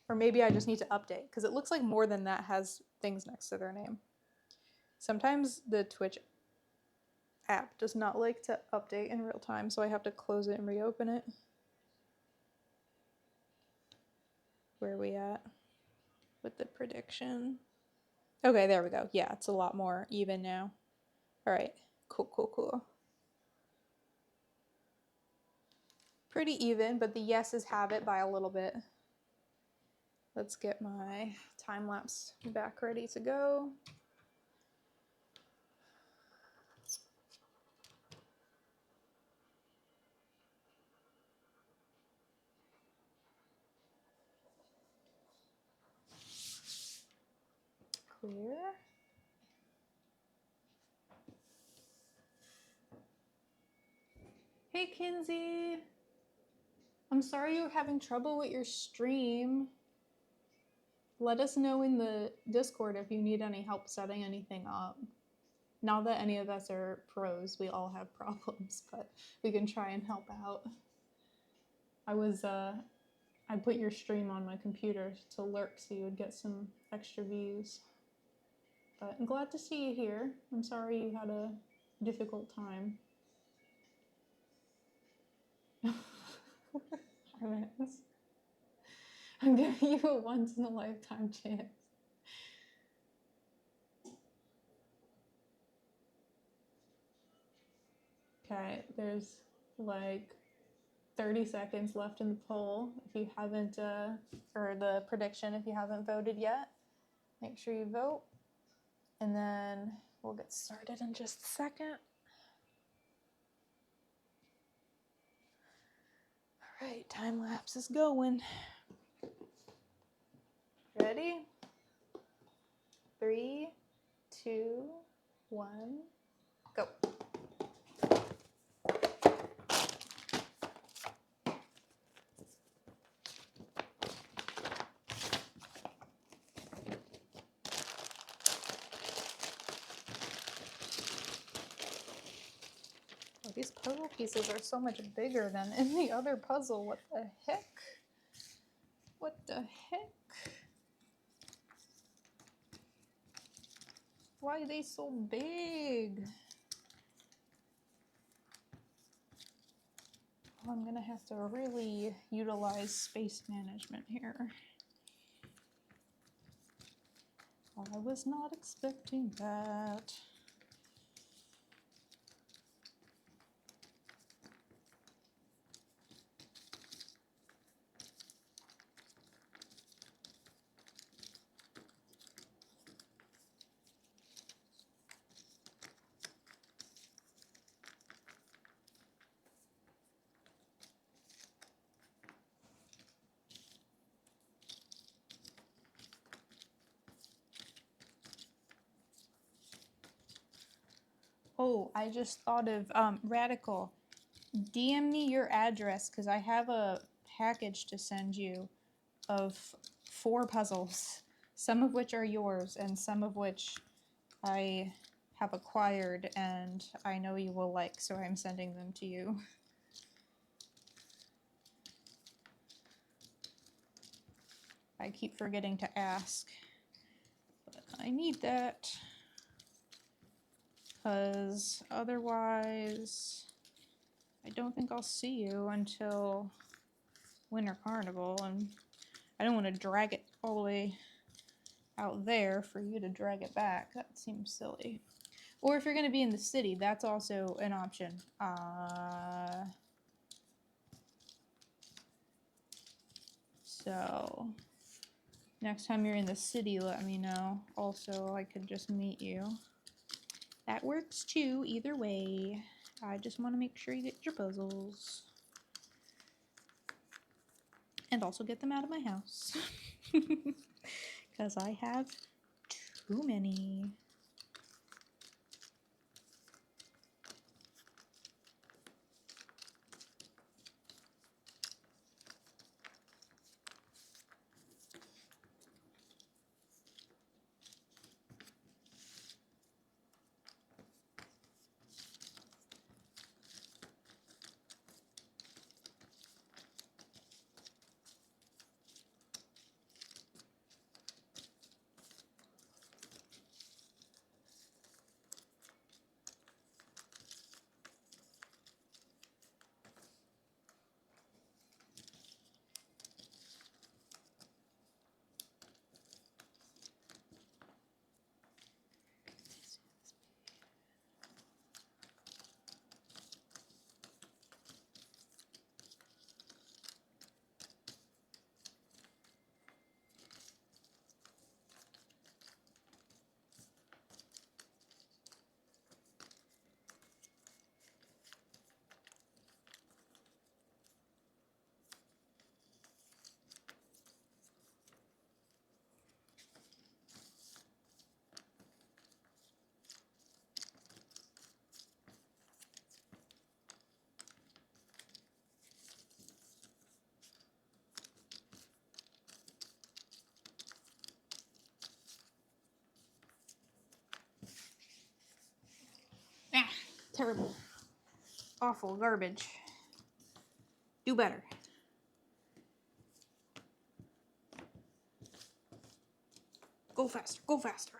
Speaker 1: Or maybe I just need to update, because it looks like more than that has things next to their name. Sometimes the Twitch app does not like to update in real time, so I have to close it and reopen it. Where are we at with the prediction? Okay, there we go. Yeah, it's a lot more even now. All right, cool. Pretty even, but the yeses have it by a little bit. Let's get my time lapse back ready to go. clear. Hey, Kinsey. I'm sorry you're having trouble with your stream. Let us know in the Discord if you need any help setting anything up. Not that any of us are pros, we all have problems, but we can try and help out. I put your stream on my computer to lurk so you would get some extra views. But I'm glad to see you here. I'm sorry you had a difficult time. I'm giving you a once in a lifetime chance. Okay, there's like 30 seconds left in the poll. If you haven't, or the prediction, if you haven't voted yet, make sure you vote. And then we'll get started in just a second. All right, time lapse is going. Ready? 3, 2, 1, go. Oh, these puzzle pieces are so much bigger than in the other puzzle. What the heck? What the heck? Why are they so big? Oh, I'm gonna have to really utilize space management here. Oh, I was not expecting that. Oh, I just thought of Radical. DM me your address because I have a package to send you of 4 puzzles, some of which are yours and some of which I have acquired and I know you will like, so I'm sending them to you. I keep forgetting to ask, but I need that because otherwise I don't think I'll see you until Winter Carnival, and I don't want to drag it all the way out there for you to drag it back. That seems silly. Or if you're going to be in the city, that's also an option. So next time you're in the city, let me know. Also, I could just meet you. That works too, either way. I just want to make sure you get your puzzles. And also get them out of my house. Because I have too many.
Speaker 2: Terrible. Awful. Garbage. Do better. Go faster. Go faster.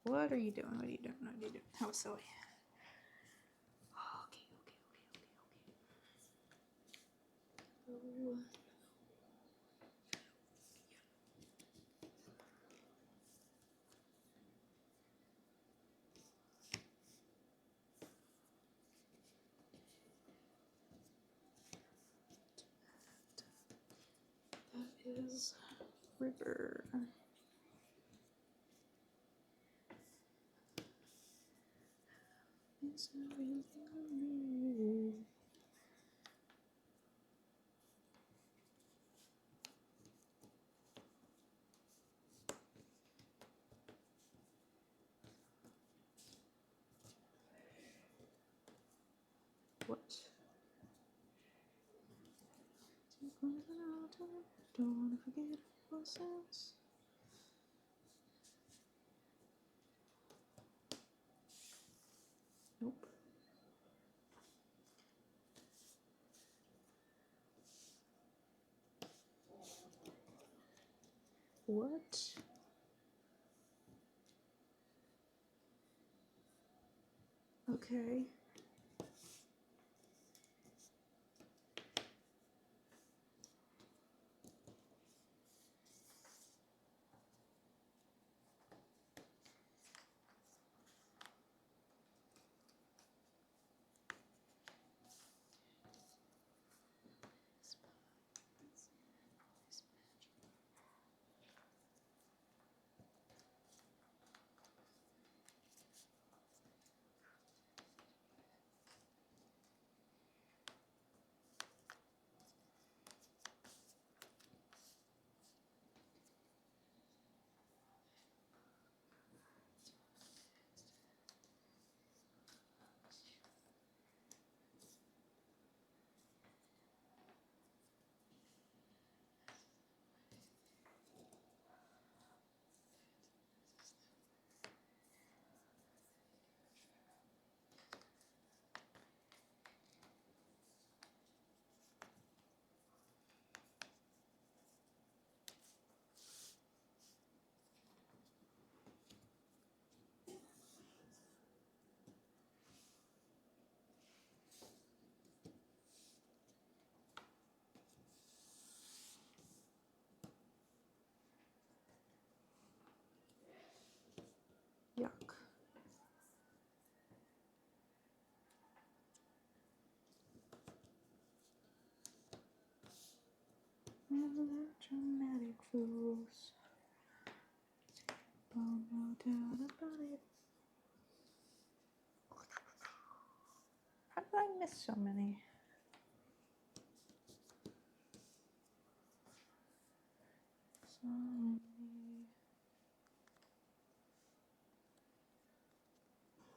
Speaker 2: What are you doing? What are you doing? What are you doing? How silly. Okay. That is river. It's a real thing. What? Don't wanna forget what's else. Nope. What? Okay. Yuck. Dramatic fools. Don't know doubt about it. How did I miss so many? So many.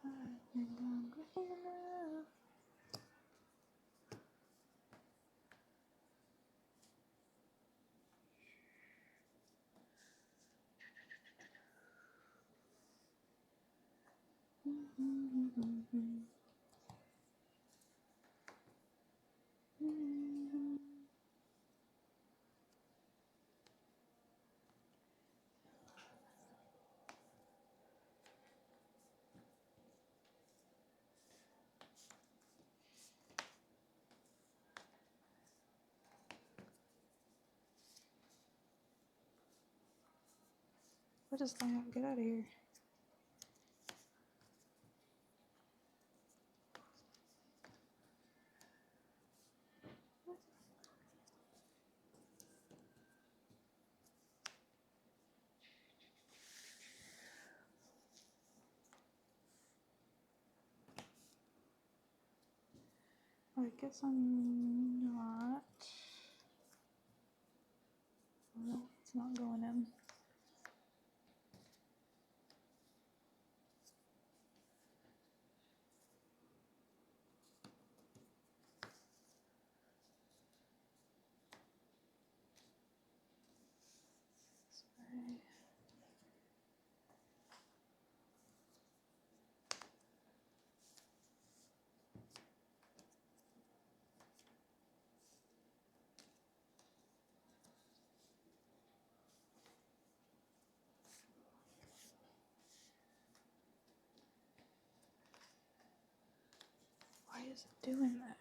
Speaker 2: I think I'm good enough. What is that? Get out of here. I guess I'm not. No, it's not going in. is it doing that?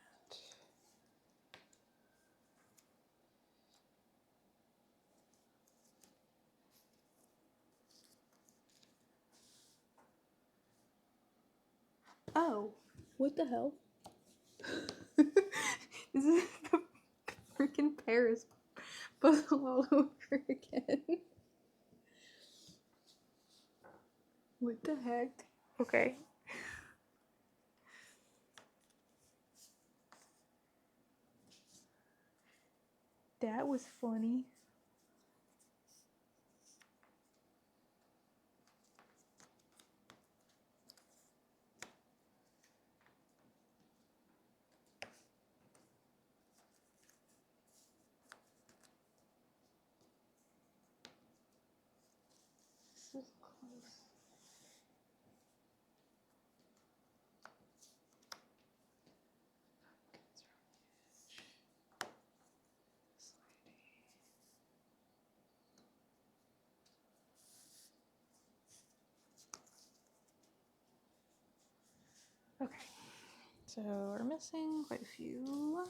Speaker 2: Oh, what the hell? This is the freaking Paris puzzle all over again. What the heck? Okay. That was funny. This is close. Okay, so we're missing quite a few.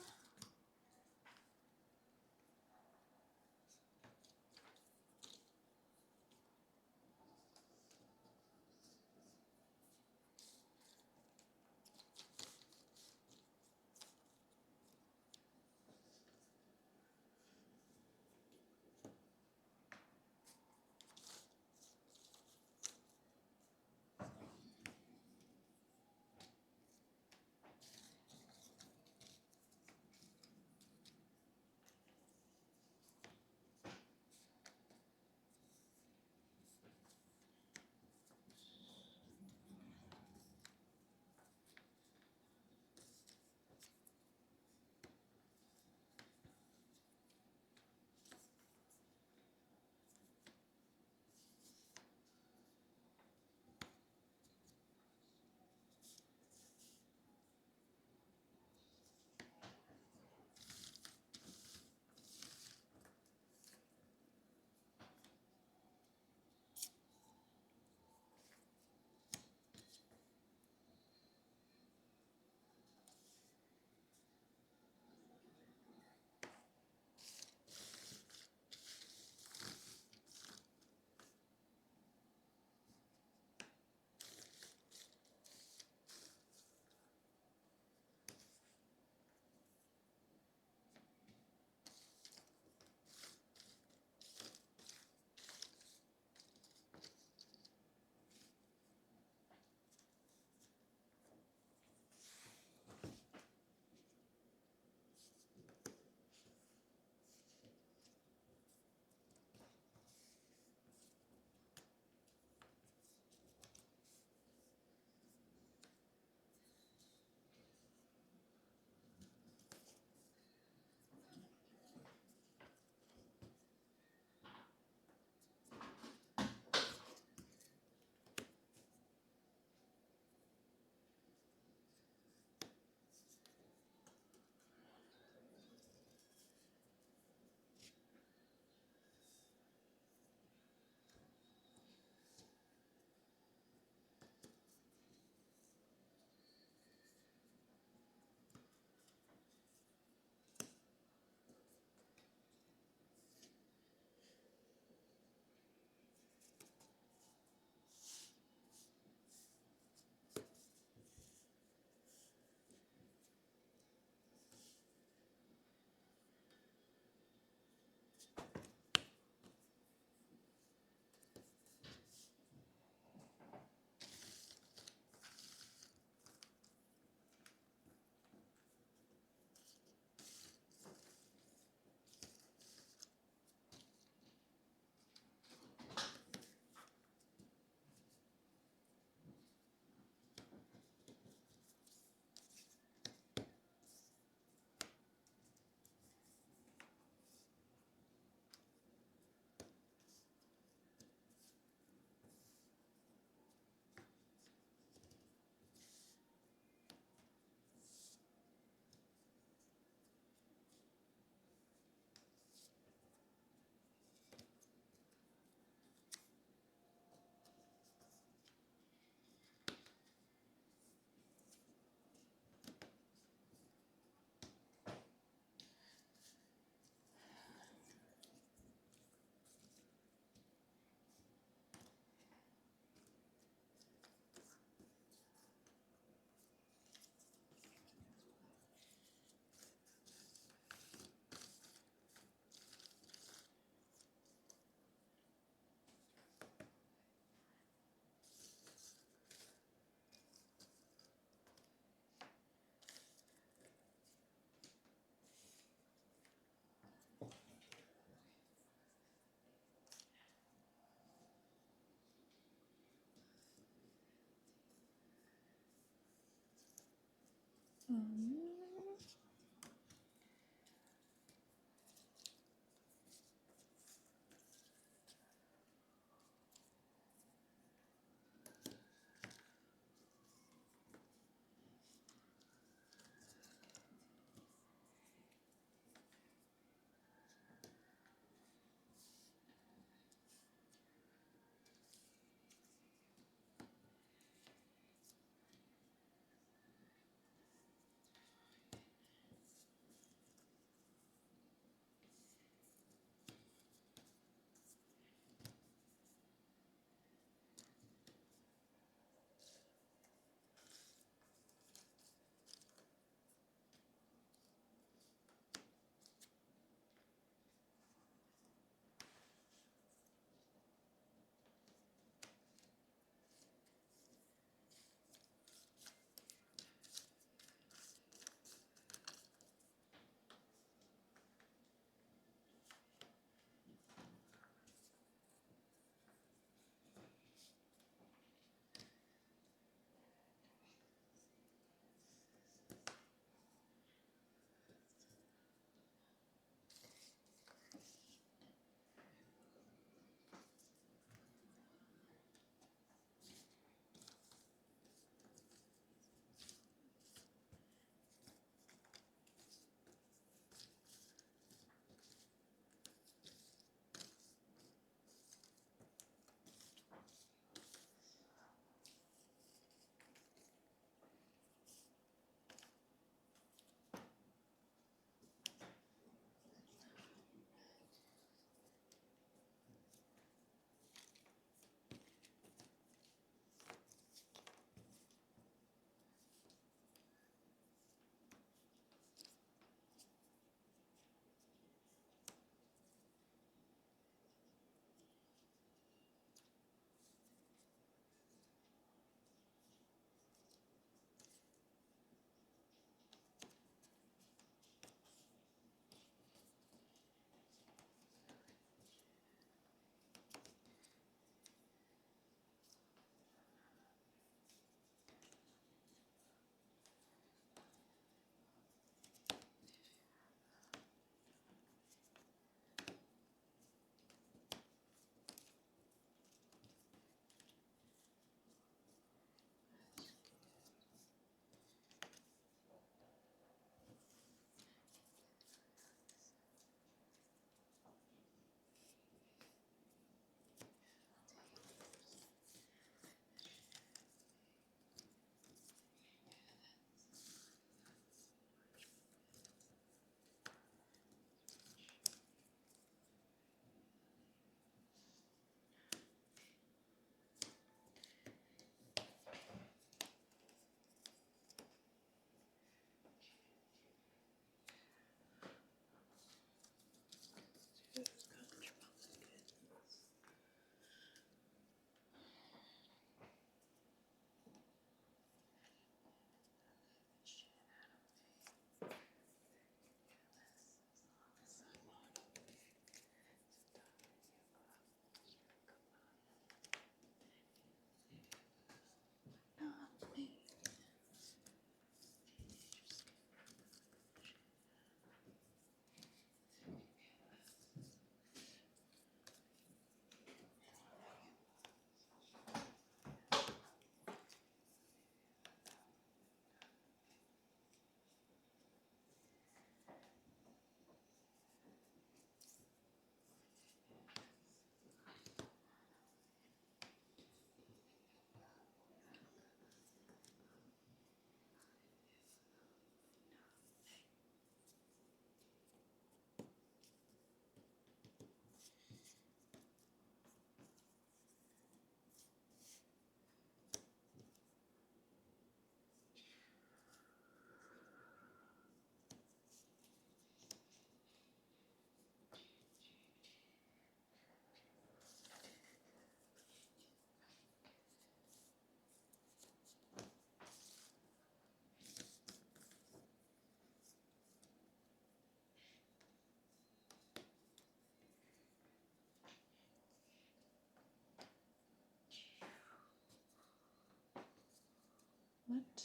Speaker 2: What?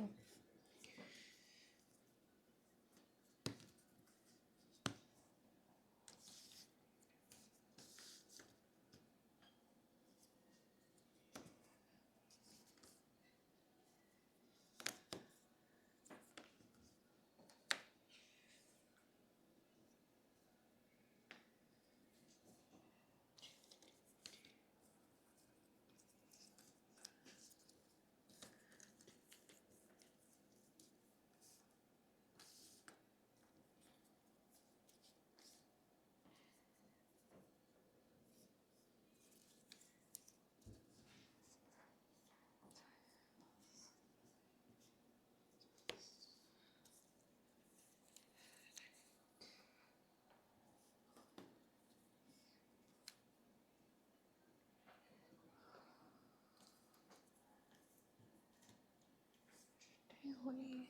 Speaker 2: Oh.
Speaker 1: way.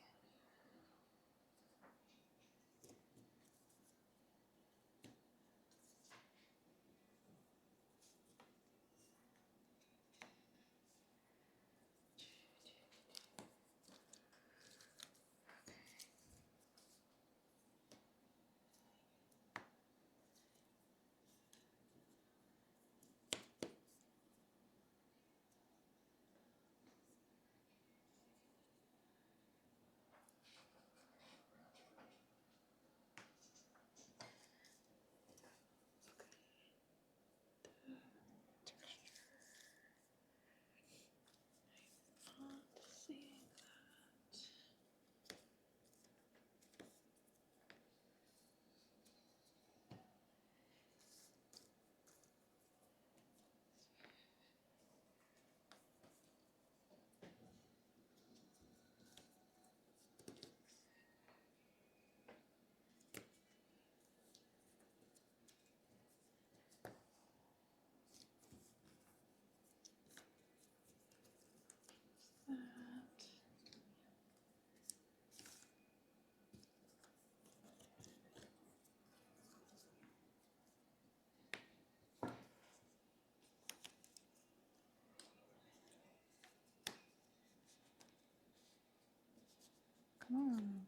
Speaker 1: Come on.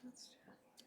Speaker 1: Let's try this.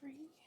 Speaker 2: 3.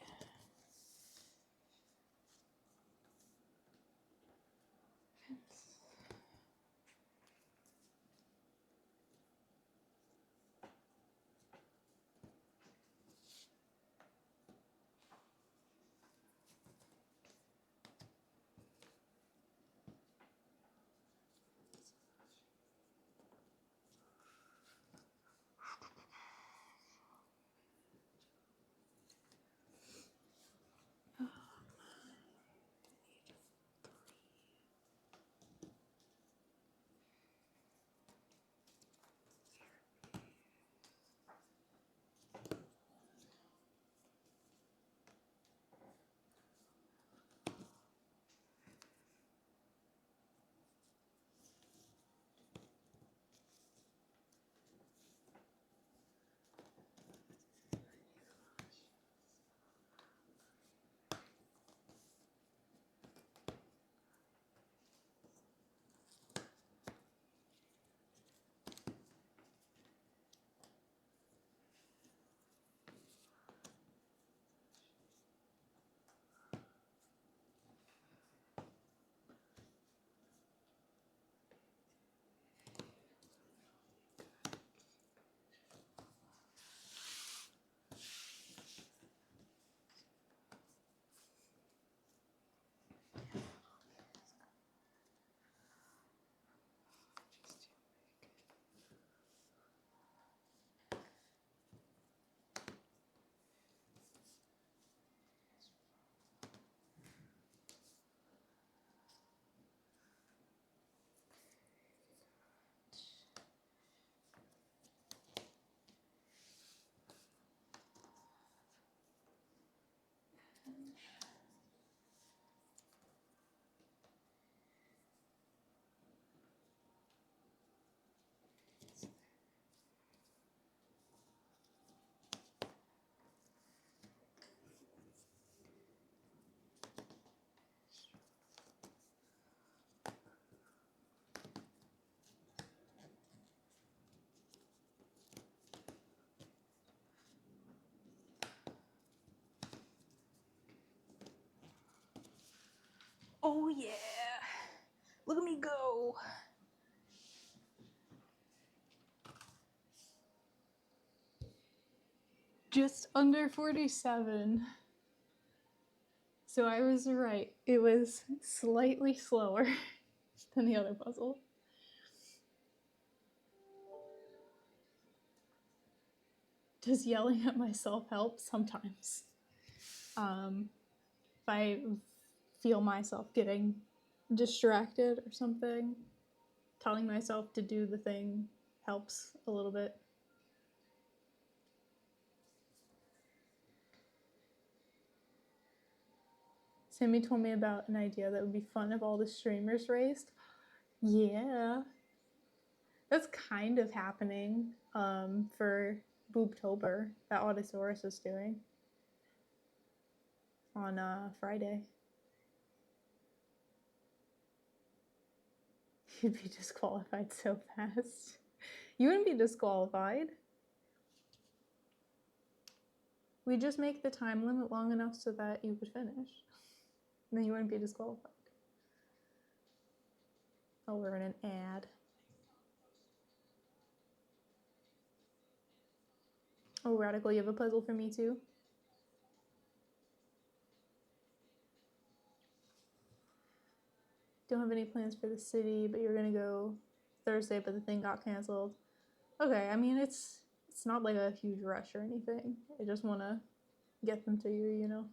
Speaker 2: Oh yeah! Look at me go! Just under 47. So I was right. It was slightly slower than the other puzzle. Does yelling at myself help? Sometimes. If I feel myself getting distracted or something, telling myself to do the thing helps a little bit. Sammy told me about an idea that would be fun if all the streamers raced. Yeah. That's kind of happening for Boobtober that Autosaurus is doing on Friday. You'd be disqualified so fast. You wouldn't be disqualified. We just make the time limit long enough so that you could finish. And then you wouldn't be disqualified. Oh, we're in an ad. Oh, Radical, you have a puzzle for me too? Don't have any plans for the city, but you're gonna go Thursday, but the thing got canceled. Okay, I mean, it's not like a huge rush or anything. I just want to get them to you, you know?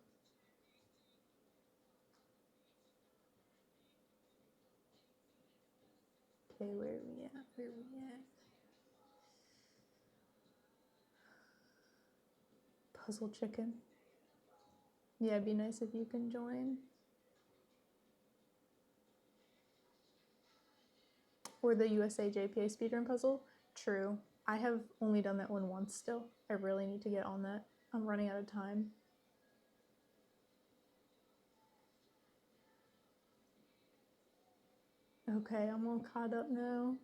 Speaker 2: Okay, where are we at? Where are we at? Puzzle Chicken. Yeah, it'd be nice if you can join. Or the USA JPA speedrun puzzle. True. I have only done that one once still. I really need to get on that. I'm running out of time. Okay, I'm all caught up now.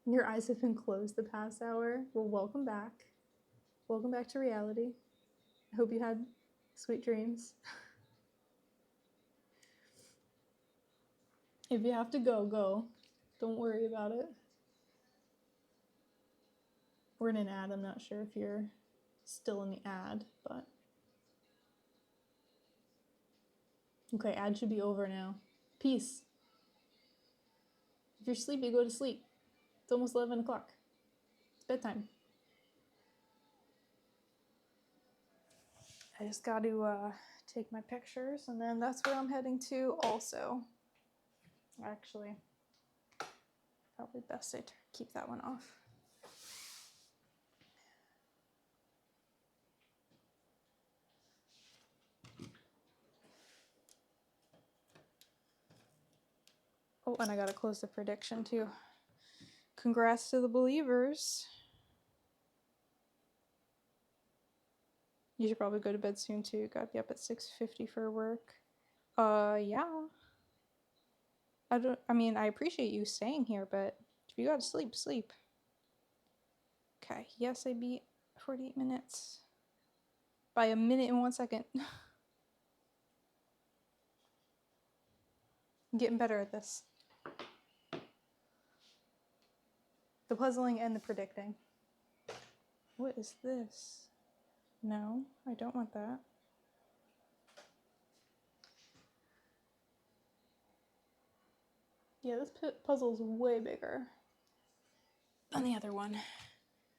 Speaker 2: Your eyes have been closed the past hour. Well, welcome back. Welcome back to reality.
Speaker 1: I hope you had sweet dreams. If you have to go, go. Don't worry about it. We're in an ad. I'm not sure if you're still in the ad, but... Okay, ad should be over now. Peace. If you're sleepy, go to sleep. It's almost 11 o'clock. It's bedtime. I just got to take my pictures, and then that's where I'm heading to also. Actually, probably best I keep that one off. Oh, and I gotta close the prediction too. Congrats to the believers. You should probably go to bed soon too. Gotta be up at 6:50 for work. Yeah. I mean, I appreciate you staying here, but if you gotta sleep, sleep. Okay, yes, I beat 48 minutes. By a minute and 1 second. I'm getting better at this. The puzzling and the predicting. What is this? No, I don't want that. Yeah, this puzzle's way bigger than the other one.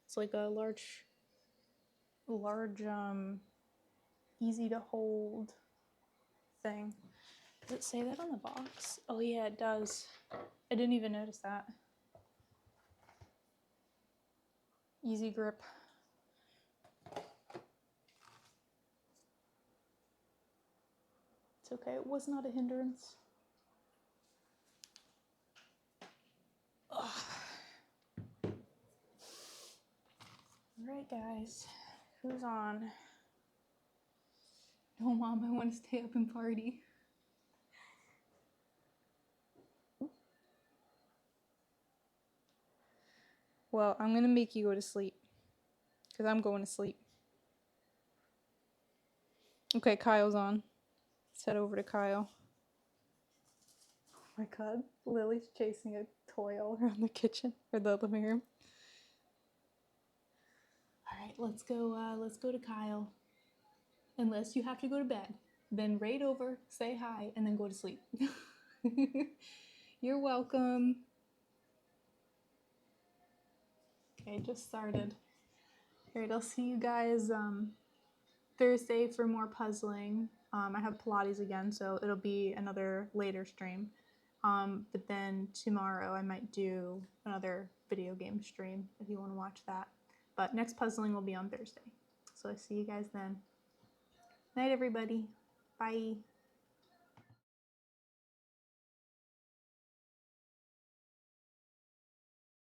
Speaker 1: It's like a large, easy to hold thing. Does it say that on the box? Oh yeah, it does. I didn't even notice that. Easy grip. It's okay, it was not a hindrance. Alright guys, who's on? No mom, I want to stay up and party. Well, I'm gonna make you go to sleep. Because I'm going to sleep. Okay, Kyle's on. Let's head over to Kyle. Oh my god, Lily's chasing a toy all around the kitchen or the living room. Alright, let's go to Kyle. Unless you have to go to bed. Then raid over, say hi, and then go to sleep. You're welcome. Okay, just started. Alright, I'll see you guys Thursday for more puzzling. I have Pilates again, so it'll be another later stream. But then tomorrow I might do another video game stream if you want to watch that. But next puzzling will be on Thursday. So I see you guys then. Night, everybody. Bye.